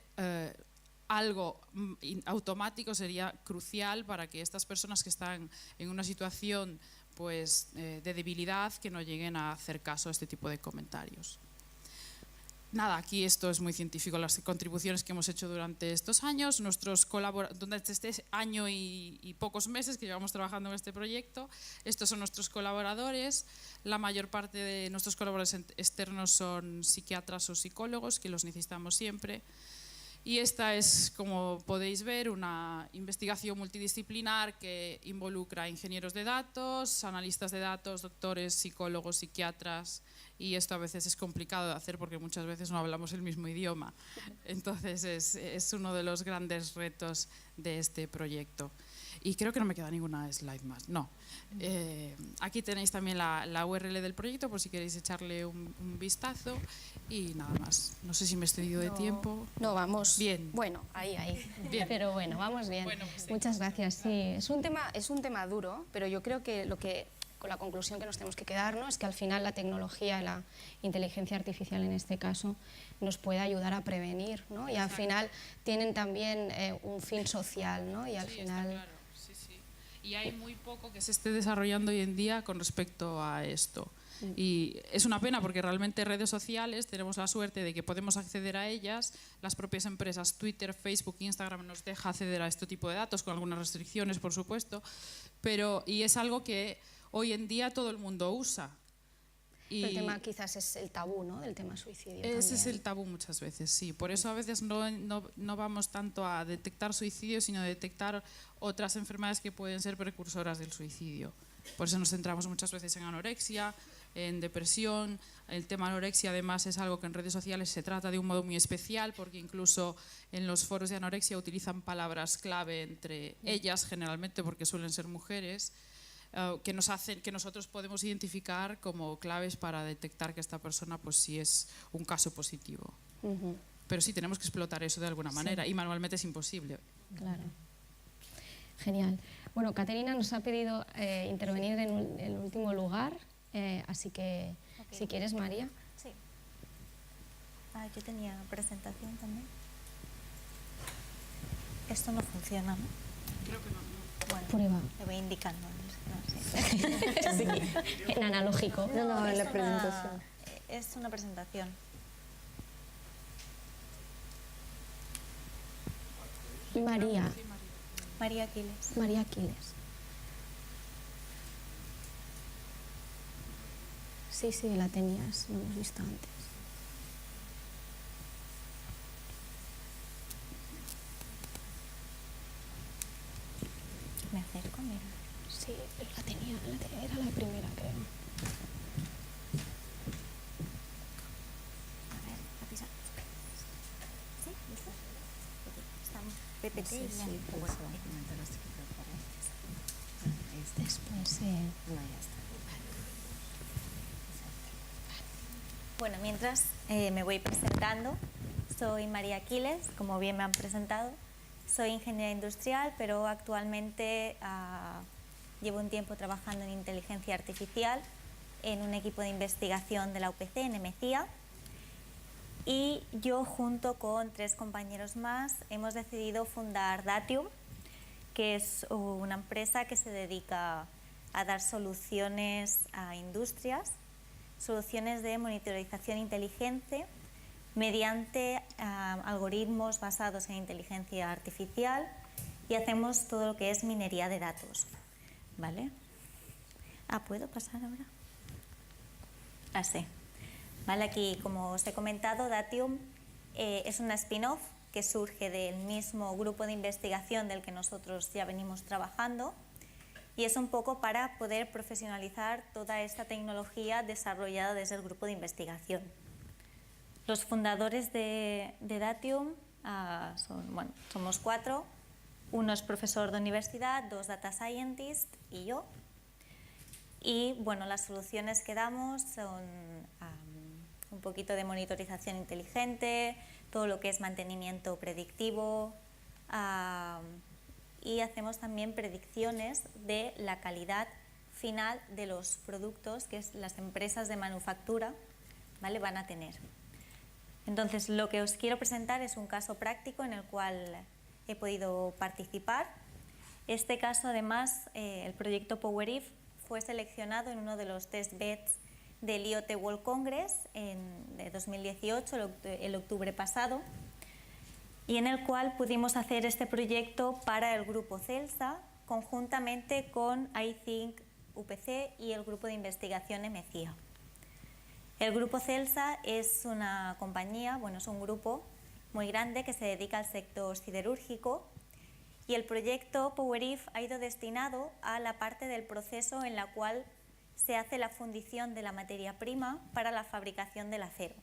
algo automático sería crucial para que estas personas que están en una situación pues, de debilidad, que no lleguen a hacer caso a este tipo de comentarios. Nada, aquí esto es muy científico, las contribuciones que hemos hecho durante estos años, durante este año y pocos meses que llevamos trabajando en este proyecto. Estos son nuestros colaboradores, la mayor parte de nuestros colaboradores externos son psiquiatras o psicólogos, que los necesitamos siempre. Y esta es, como podéis ver, una investigación multidisciplinar que involucra ingenieros de datos, analistas de datos, doctores, psicólogos, psiquiatras, y esto a veces es complicado de hacer porque muchas veces no hablamos el mismo idioma. Entonces es uno de los grandes retos de este proyecto. Y creo que no me queda ninguna slide más. No. Aquí tenéis también la URL del proyecto por si queréis echarle un vistazo. Y nada más. No sé si me he excedido de tiempo. No, vamos. Bien. Bueno, ahí. Bien. Pero bueno, vamos bien. Bueno, sí. Muchas gracias. Sí, es un tema duro, pero yo creo que con la conclusión que nos tenemos que quedar, ¿no?, es que al final la tecnología y la inteligencia artificial en este caso nos puede ayudar a prevenir, ¿no? Y al final tienen también un fin social, ¿no? Y al final... Está claro. Sí. Y hay muy poco que se esté desarrollando hoy en día con respecto a esto. Y es una pena porque realmente redes sociales tenemos la suerte de que podemos acceder a ellas. Las propias empresas Twitter, Facebook, Instagram nos deja acceder a este tipo de datos con algunas restricciones, por supuesto, y es algo que hoy en día todo el mundo usa. Y el tema quizás es el tabú, ¿no?, del tema suicidio. Ese es también. el tabú muchas veces, sí. Por eso a veces no vamos tanto a detectar suicidio, sino a detectar otras enfermedades que pueden ser precursoras del suicidio. Por eso nos centramos muchas veces en anorexia, en depresión. El tema anorexia además es algo que en redes sociales se trata de un modo muy especial porque incluso en los foros de anorexia utilizan palabras clave entre ellas generalmente porque suelen ser mujeres que nosotros podemos identificar como claves para detectar que esta persona pues sí es un caso positivo. Pero sí tenemos que explotar eso de alguna manera y manualmente es imposible. Claro. Genial. Bueno, Caterina nos ha pedido intervenir en el último lugar, así que si quieres, María. Sí. Yo tenía presentación también. Esto no funciona, ¿no? Creo que no. Bueno, Prueba. le voy indicando. No sé. Sí, en analógico. No, en es la presentación. Es una presentación. María. María Aquiles. María Aquiles. Sí, sí, la tenías, lo hemos visto antes. Me acerco, mira. Sí, la tenía, era la primera, creo. A ver, a pisar. ¿Sí? ¿Listo? Están PPT y ya. Después, Bueno, mientras me voy presentando, soy María Aquiles, como bien me han presentado. Soy ingeniera industrial, pero actualmente llevo un tiempo trabajando en inteligencia artificial en un equipo de investigación de la UPC, en MECIA. Y yo, junto con 3 compañeros más, hemos decidido fundar Datium, que es una empresa que se dedica a dar soluciones a industrias, soluciones de monitorización inteligente mediante algoritmos basados en inteligencia artificial, y hacemos todo lo que es minería de datos. ¿Vale? ¿Puedo pasar ahora? Sí. Vale, aquí, como os he comentado, Datium es una spin-off que surge del mismo grupo de investigación del que nosotros ya venimos trabajando, y es un poco para poder profesionalizar toda esta tecnología desarrollada desde el grupo de investigación. Los fundadores de Datium somos 4. Uno es profesor de universidad, 2 data scientists y yo. Y bueno, las soluciones que damos son un poquito de monitorización inteligente, todo lo que es mantenimiento predictivo, y hacemos también predicciones de la calidad final de los productos que las empresas de manufactura, ¿vale?, van a tener. Entonces, lo que os quiero presentar es un caso práctico en el cual he podido participar. Este caso, además, el proyecto PowerIF fue seleccionado en uno de los test beds del IoT World Congress de 2018, el octubre pasado, y en el cual pudimos hacer este proyecto para el grupo CELSA, conjuntamente con iThink UPC y el grupo de investigación MECIA. El grupo CELSA es una compañía, es un grupo muy grande que se dedica al sector siderúrgico, y el proyecto PowerIF ha ido destinado a la parte del proceso en la cual se hace la fundición de la materia prima para la fabricación del acero.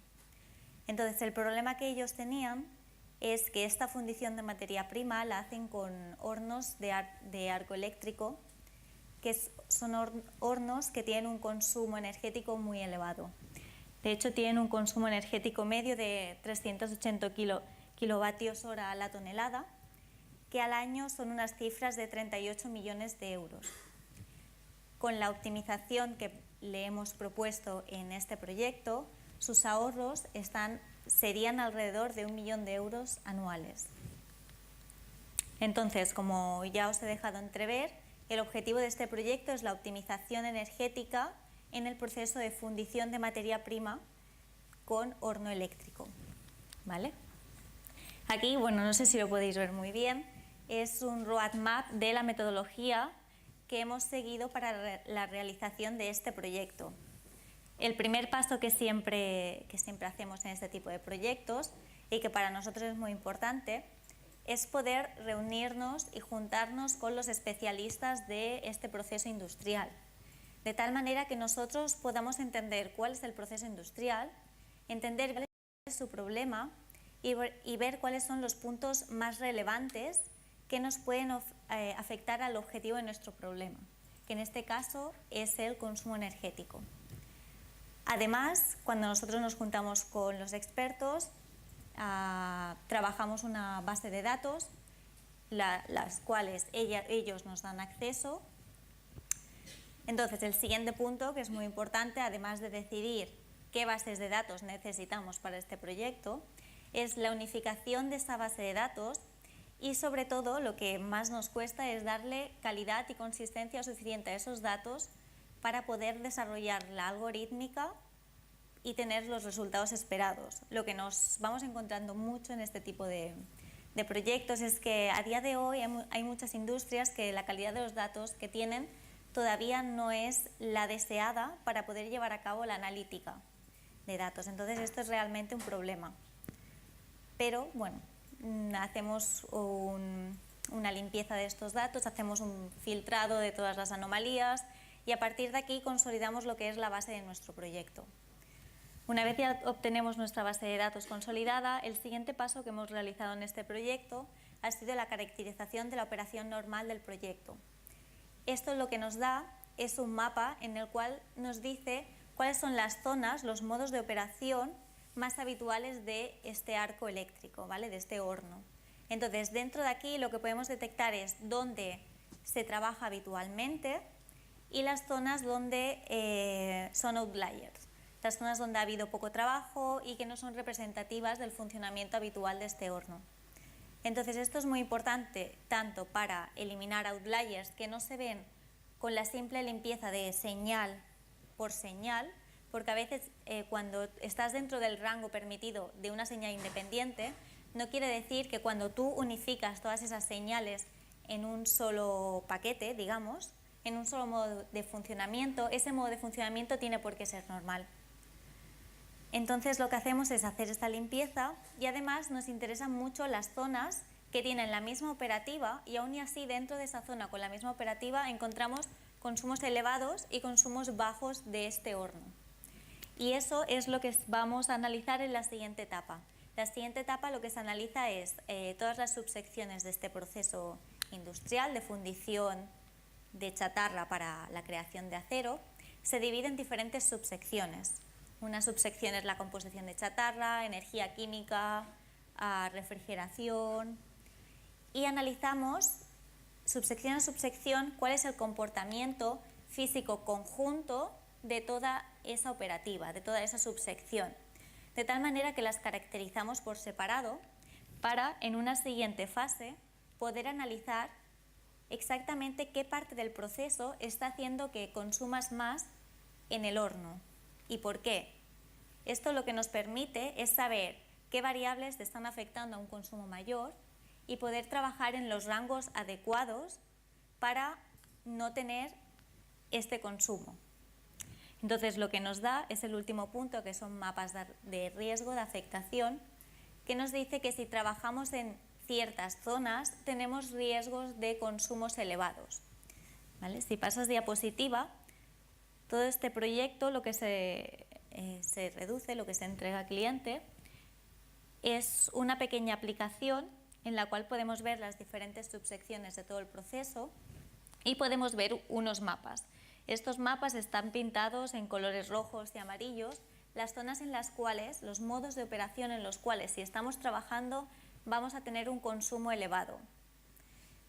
Entonces, el problema que ellos tenían es que esta fundición de materia prima la hacen con hornos de arco eléctrico, que son hornos que tienen un consumo energético muy elevado. De hecho, tienen un consumo energético medio de 380 kilovatios hora a la tonelada, que al año son unas cifras de 38 millones de euros. Con la optimización que le hemos propuesto en este proyecto, sus ahorros serían alrededor de 1 millón de euros anuales. Entonces, como ya os he dejado entrever, el objetivo de este proyecto es la optimización energética en el proceso de fundición de materia prima con horno eléctrico. ¿Vale? Aquí, no sé si lo podéis ver muy bien, es un roadmap de la metodología que hemos seguido para la realización de este proyecto. El primer paso que siempre hacemos en este tipo de proyectos, y que para nosotros es muy importante, es poder reunirnos y juntarnos con los especialistas de este proceso industrial, de tal manera que nosotros podamos entender cuál es el proceso industrial, entender cuál es su problema y ver cuáles son los puntos más relevantes que nos pueden afectar al objetivo de nuestro problema, que en este caso es el consumo energético. Además, cuando nosotros nos juntamos con los expertos, trabajamos una base de datos, las cuales ellos nos dan acceso. Entonces, el siguiente punto, que es muy importante, además de decidir qué bases de datos necesitamos para este proyecto, es la unificación de esta base de datos y sobre todo lo que más nos cuesta es darle calidad y consistencia suficiente a esos datos para poder desarrollar la algorítmica y tener los resultados esperados. Lo que nos vamos encontrando mucho en este tipo de proyectos es que a día de hoy hay muchas industrias que la calidad de los datos que tienen todavía no es la deseada para poder llevar a cabo la analítica de datos. Entonces esto es realmente un problema. Pero bueno, hacemos una limpieza de estos datos, hacemos un filtrado de todas las anomalías y a partir de aquí consolidamos lo que es la base de nuestro proyecto. Una vez ya obtenemos nuestra base de datos consolidada, el siguiente paso que hemos realizado en este proyecto ha sido la caracterización de la operación normal del proyecto. Esto lo que nos da es un mapa en el cual nos dice cuáles son las zonas, los modos de operación más habituales de este arco eléctrico, ¿vale? De este horno. Entonces, dentro de aquí lo que podemos detectar es dónde se trabaja habitualmente y las zonas donde son outliers, las zonas donde ha habido poco trabajo y que no son representativas del funcionamiento habitual de este horno. Entonces, esto es muy importante tanto para eliminar outliers que no se ven con la simple limpieza de señal por señal, porque a veces cuando estás dentro del rango permitido de una señal independiente, no quiere decir que cuando tú unificas todas esas señales en un solo paquete, digamos, en un solo modo de funcionamiento, ese modo de funcionamiento tiene por qué ser normal. Entonces lo que hacemos es hacer esta limpieza y además nos interesan mucho las zonas que tienen la misma operativa y aún y así dentro de esa zona con la misma operativa encontramos consumos elevados y consumos bajos de este horno. Y eso es lo que vamos a analizar en la siguiente etapa. La siguiente etapa lo que se analiza es todas las subsecciones de este proceso industrial de fundición de chatarra para la creación de acero. Se divide en diferentes subsecciones. Una subsección es la composición de chatarra, energía química, refrigeración y analizamos subsección a subsección cuál es el comportamiento físico conjunto de toda esa operativa, de toda esa subsección, de tal manera que las caracterizamos por separado para en una siguiente fase poder analizar exactamente qué parte del proceso está haciendo que consumas más en el horno. ¿Y por qué? Esto lo que nos permite es saber qué variables te están afectando a un consumo mayor y poder trabajar en los rangos adecuados para no tener este consumo. Entonces lo que nos da es el último punto, que son mapas de riesgo, de afectación, que nos dice que si trabajamos en ciertas zonas tenemos riesgos de consumos elevados. ¿Vale? Si pasas diapositiva, todo este proyecto lo que se reduce, lo que se entrega al cliente, es una pequeña aplicación en la cual podemos ver las diferentes subsecciones de todo el proceso y podemos ver unos mapas. Estos mapas están pintados en colores rojos y amarillos, las zonas en las cuales, los modos de operación en los cuales si estamos trabajando vamos a tener un consumo elevado.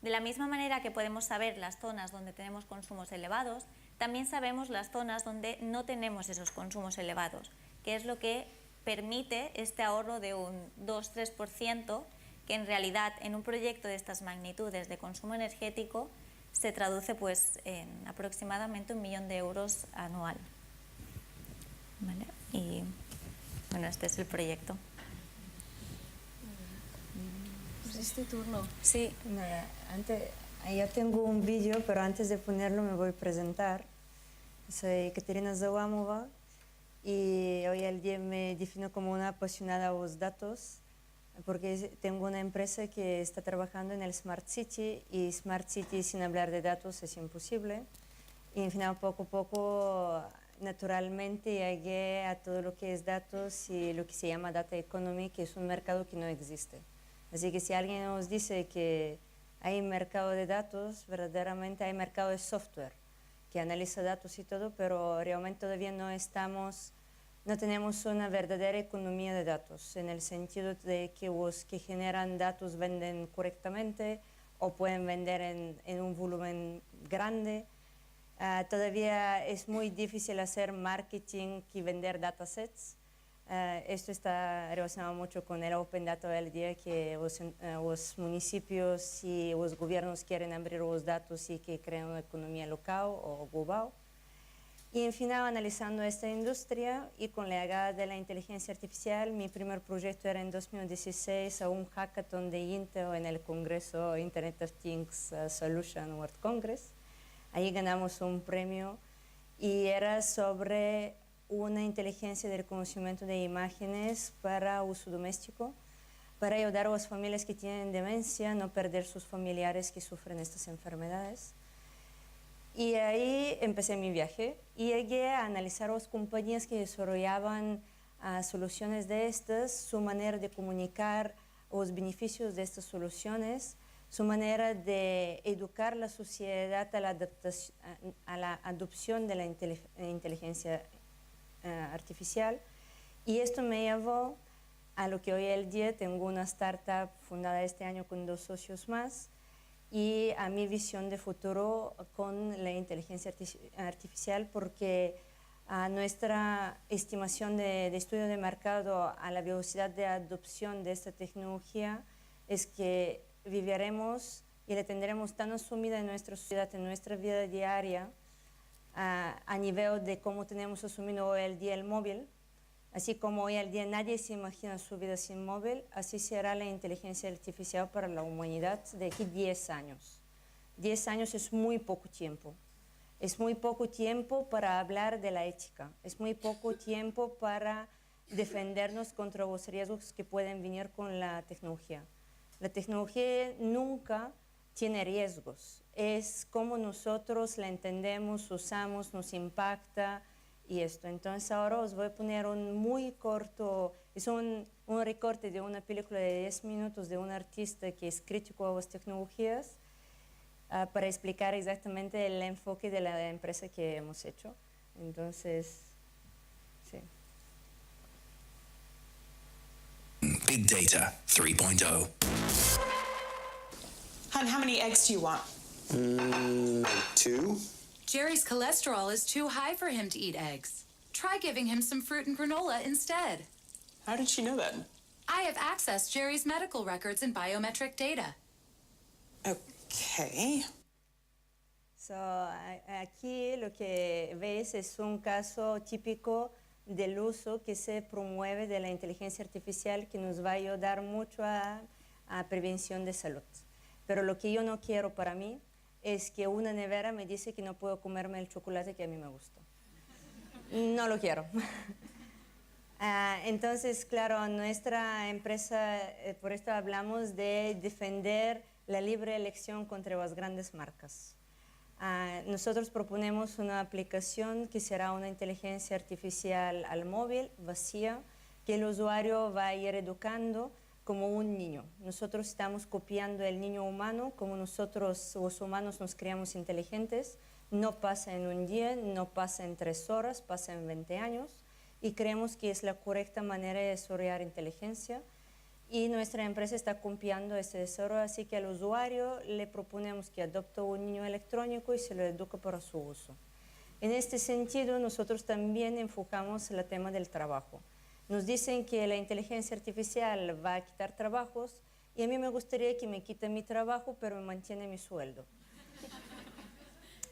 De la misma manera que podemos saber las zonas donde tenemos consumos elevados, también sabemos las zonas donde no tenemos esos consumos elevados, que es lo que permite este ahorro de un 2-3%, que en realidad en un proyecto de estas magnitudes de consumo energético se traduce pues, en aproximadamente 1 millón de euros anual. ¿Vale? Y bueno, este es el proyecto. Pues es tu turno. Sí. Nada, yo tengo un vídeo, pero antes de ponerlo me voy a presentar. Soy Katerina Zalamova y hoy el día me defino como una apasionada a los datos porque tengo una empresa que está trabajando en el Smart City y Smart City sin hablar de datos es imposible. Y al final poco a poco naturalmente llegué a todo lo que es datos y lo que se llama Data Economy, que es un mercado que no existe. Así que si alguien nos dice que hay mercado de datos, verdaderamente hay mercado de software que analiza datos y todo, pero realmente todavía no tenemos una verdadera economía de datos, en el sentido de que los que generan datos venden correctamente o pueden vender en un volumen grande. Todavía es muy difícil hacer marketing y vender datasets. Esto está relacionado mucho con el Open Data del día, que los municipios y los gobiernos quieren abrir los datos y que crean una economía local o global. Y en final, analizando esta industria y con la llegada de la inteligencia artificial, mi primer proyecto era en 2016 a un hackathon de Intel en el Congreso Internet of Things Solution World Congress. Ahí ganamos un premio y era sobre una inteligencia de reconocimiento de imágenes para uso doméstico, para ayudar a las familias que tienen demencia a no perder sus familiares que sufren estas enfermedades. Y ahí empecé mi viaje y llegué a analizar a las compañías que desarrollaban soluciones de estas, su manera de comunicar los beneficios de estas soluciones, su manera de educar la sociedad a la adopción de la inteligencia artificial. Y esto me llevó a lo que hoy en día tengo una startup fundada este año con 2 socios más y a mi visión de futuro con la inteligencia artificial, porque a nuestra estimación de estudio de mercado a la velocidad de adopción de esta tecnología es que viviremos y la tendremos tan asumida en nuestra sociedad, en nuestra vida diaria, a nivel de cómo tenemos asumido hoy el día el móvil. Así como hoy en día nadie se imagina su vida sin móvil, así será la inteligencia artificial para la humanidad de aquí 10 años. 10 años es muy poco tiempo. Es muy poco tiempo para hablar de la ética. Es muy poco tiempo para defendernos contra los riesgos que pueden venir con la tecnología. La tecnología nunca tiene riesgos. Es como nosotros la entendemos, usamos, nos impacta y esto. Entonces ahora os voy a poner un muy corto, es un recorte de una película de 10 minutos de un artista que es crítico a las tecnologías para explicar exactamente el enfoque de la empresa que hemos hecho. Entonces, sí. Big Data 3.0. Hun, how many eggs do you want? 2. Jerry's cholesterol is too high for him to eat eggs. Try giving him some fruit and granola instead. How did she know that? I have accessed Jerry's medical records and biometric data. Okay. So, aquí lo que veis es un caso típico del uso que se promueve de la inteligencia artificial que nos va a ayudar mucho a prevención de salud. Pero lo que yo no quiero para mí es que una nevera me dice que no puedo comerme el chocolate que a mí me gusta. No lo quiero. Entonces, claro, nuestra empresa, por esto hablamos de defender la libre elección contra las grandes marcas. Nosotros proponemos una aplicación que será una inteligencia artificial al móvil, vacía, que el usuario va a ir educando como un niño. Nosotros estamos copiando el niño humano, como nosotros los humanos nos creamos inteligentes. No pasa en un día, no pasa en 3 horas, pasa en 20 años. Y creemos que es la correcta manera de desarrollar inteligencia. Y nuestra empresa está copiando este desarrollo, así que al usuario le proponemos que adopte un niño electrónico y se lo eduque para su uso. En este sentido, nosotros también enfocamos el tema del trabajo. Nos dicen que la inteligencia artificial va a quitar trabajos y a mí me gustaría que me quite mi trabajo, pero me mantiene mi sueldo.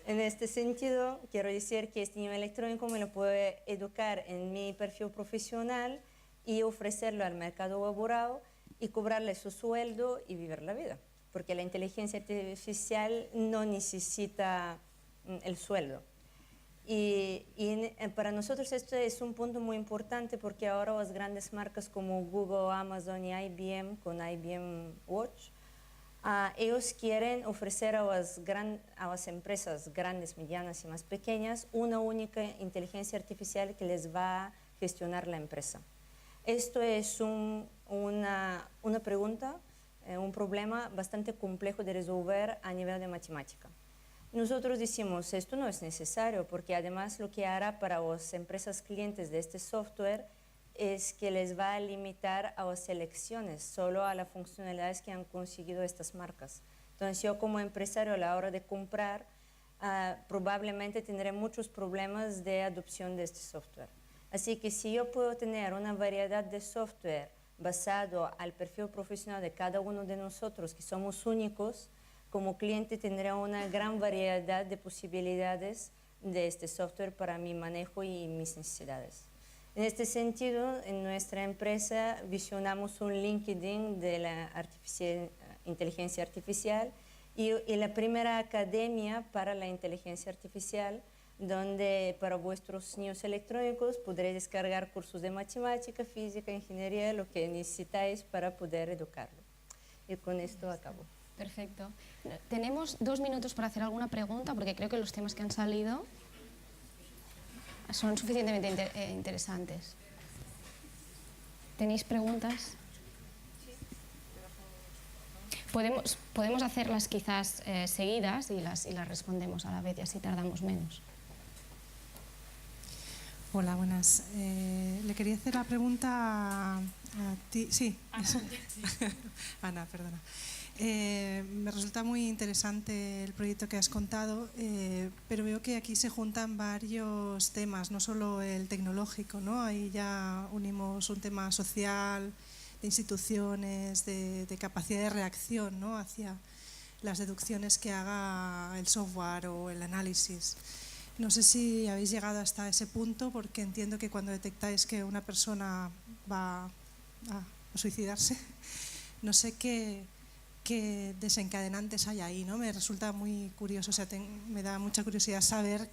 En este sentido, quiero decir que este niño electrónico me lo puede educar en mi perfil profesional y ofrecerlo al mercado laboral y cobrarle su sueldo y vivir la vida. Porque la inteligencia artificial no necesita el sueldo. Para nosotros esto es un punto muy importante porque ahora las grandes marcas como Google, Amazon y IBM, con IBM Watch, ellos quieren ofrecer a las empresas grandes, medianas y más pequeñas una única inteligencia artificial que les va a gestionar la empresa. Esto es una pregunta, un problema bastante complejo de resolver a nivel de matemática. Nosotros decimos, esto no es necesario, porque además lo que hará para las empresas clientes de este software es que les va a limitar a las elecciones, solo a las funcionalidades que han conseguido estas marcas. Entonces yo como empresario a la hora de comprar, probablemente tendré muchos problemas de adopción de este software. Así que si yo puedo tener una variedad de software basado al perfil profesional de cada uno de nosotros, que somos únicos, como cliente tendré una gran variedad de posibilidades de este software para mi manejo y mis necesidades. En este sentido, en nuestra empresa visionamos un LinkedIn de la inteligencia artificial y la primera academia para la inteligencia artificial, donde para vuestros niños electrónicos podréis descargar cursos de matemática, física, ingeniería, lo que necesitáis para poder educarlo. Y con esto acabo. Perfecto. Tenemos 2 minutos para hacer alguna pregunta, porque creo que los temas que han salido son suficientemente interesantes. ¿Tenéis preguntas? Podemos hacerlas quizás seguidas y las respondemos a la vez y así tardamos menos. Hola, buenas. Le quería hacer la pregunta a ti. Sí, Ana, perdona. Me resulta muy interesante el proyecto que has contado, pero veo que aquí se juntan varios temas, no solo el tecnológico, ¿no? Ahí ya unimos un tema social, de instituciones, de capacidad de reacción, ¿no? Hacia las deducciones que haga el software o el análisis. No sé si habéis llegado hasta ese punto, porque entiendo que cuando detectáis que una persona va a suicidarse, no sé qué desencadenantes hay ahí, ¿no? Me resulta muy curioso, o sea, me da mucha curiosidad saber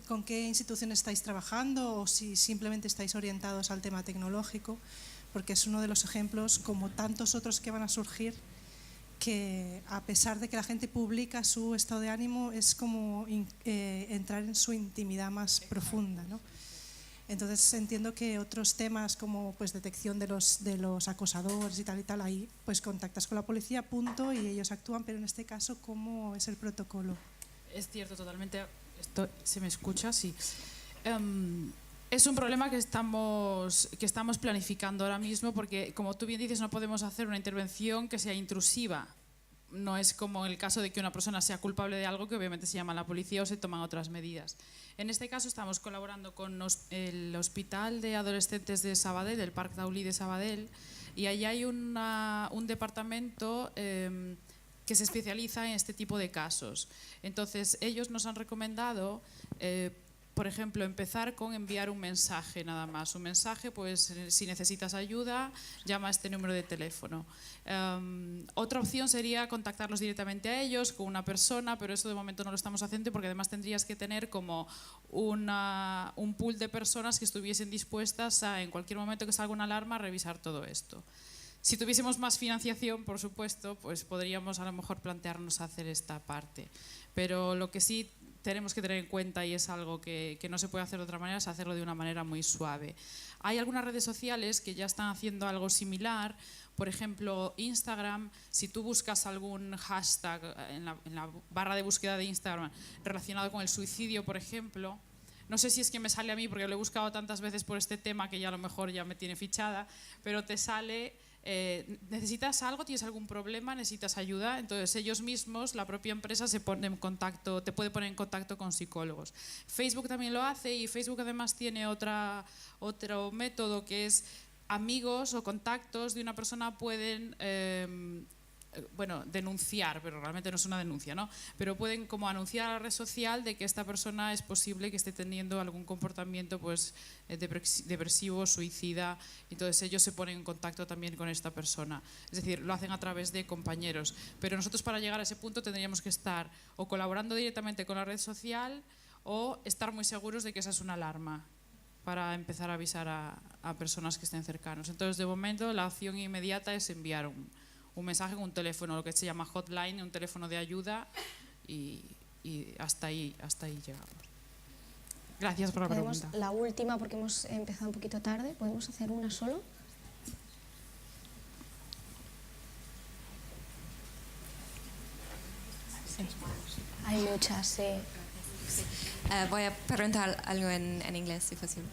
con qué instituciones estáis trabajando o si simplemente estáis orientados al tema tecnológico, porque es uno de los ejemplos, como tantos otros que van a surgir, que a pesar de que la gente publica su estado de ánimo, es como entrar en su intimidad más profunda, ¿no? Entonces entiendo que otros temas como pues detección de los acosadores y tal, ahí pues contactas con la policía, punto, y ellos actúan, pero en este caso, ¿cómo es el protocolo? Es cierto, totalmente. Esto, ¿se me escucha? Sí. Es un problema que estamos planificando ahora mismo porque, como tú bien dices, no podemos hacer una intervención que sea intrusiva. No es como el caso de que una persona sea culpable de algo, que obviamente se llama a la policía o se toman otras medidas. En este caso estamos colaborando con el Hospital de Adolescentes de Sabadell, del Parc Taulí de Sabadell, y ahí hay un departamento que se especializa en este tipo de casos. Entonces ellos nos han recomendado, por ejemplo, empezar con enviar un mensaje nada más. Un mensaje, pues si necesitas ayuda, llama a este número de teléfono. Otra opción sería contactarlos directamente a ellos con una persona, pero eso de momento no lo estamos haciendo porque además tendrías que tener como un pool de personas que estuviesen dispuestas a, en cualquier momento que salga una alarma, revisar todo esto. Si tuviésemos más financiación, por supuesto, pues podríamos a lo mejor plantearnos hacer esta parte. Pero lo que sí tenemos que tener en cuenta, y es algo que no se puede hacer de otra manera, es hacerlo de una manera muy suave. Hay algunas redes sociales que ya están haciendo algo similar. Por ejemplo, Instagram, si tú buscas algún hashtag en la barra de búsqueda de Instagram relacionado con el suicidio, por ejemplo, no sé si es que me sale a mí porque lo he buscado tantas veces por este tema que ya a lo mejor ya me tiene fichada, pero te sale... necesitas algo, tienes algún problema, necesitas ayuda, entonces ellos mismos, la propia empresa se pone en contacto, te puede poner en contacto con psicólogos. Facebook también lo hace, y Facebook además tiene otro método que es amigos o contactos de una persona pueden denunciar, pero realmente no es una denuncia, ¿no? Pero pueden como anunciar a la red social de que esta persona es posible que esté teniendo algún comportamiento pues depresivo, suicida, entonces ellos se ponen en contacto también con esta persona. Es decir, lo hacen a través de compañeros, pero nosotros para llegar a ese punto tendríamos que estar o colaborando directamente con la red social o estar muy seguros de que esa es una alarma para empezar a avisar a personas que estén cercanos. Entonces, de momento, la acción inmediata es enviar un mensaje con un teléfono, lo que se llama hotline, un teléfono de ayuda, y hasta ahí llegamos. Gracias por la pregunta. La última, porque hemos empezado un poquito tarde, ¿podemos hacer una solo? Sí. Hay muchas, sí. Voy a preguntar algo en inglés, si posible.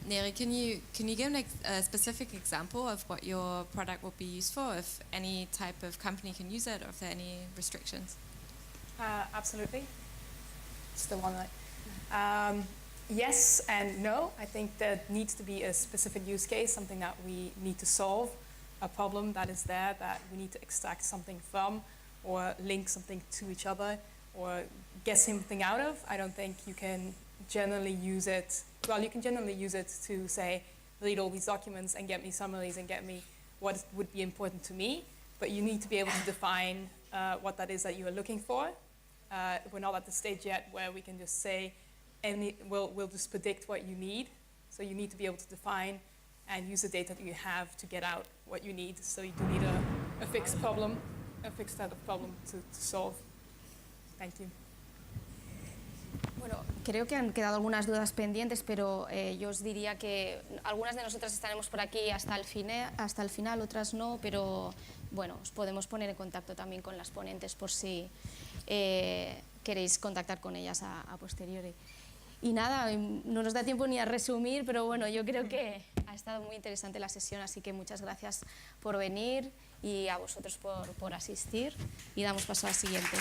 Neri, can you give a specific example of what your product will be used for, if any type of company can use it, or if there are any restrictions? Absolutely. It's the one that. Yes and no. I think there needs to be a specific use case, something that we need to solve, a problem that is there that we need to extract something from, or link something to each other, or get something out of. I don't think you can generally use it, well, you can generally use it to say, read all these documents and get me summaries and get me what would be important to me, but you need to be able to define what that is that you are looking for. We're not at the stage yet where we can just say, we'll just predict what you need. So you need to be able to define and use the data that you have to get out what you need. So you do need a fixed problem, a fixed set of problem to solve. Thank you. Bueno, creo que han quedado algunas dudas pendientes, pero yo os diría que algunas de nosotras estaremos por aquí hasta el final, otras no, pero bueno, os podemos poner en contacto también con las ponentes por si queréis contactar con ellas a posteriori. Y nada, no nos da tiempo ni a resumir, pero bueno, yo creo que ha estado muy interesante la sesión, así que muchas gracias por venir y a vosotros por asistir, y damos paso al siguiente.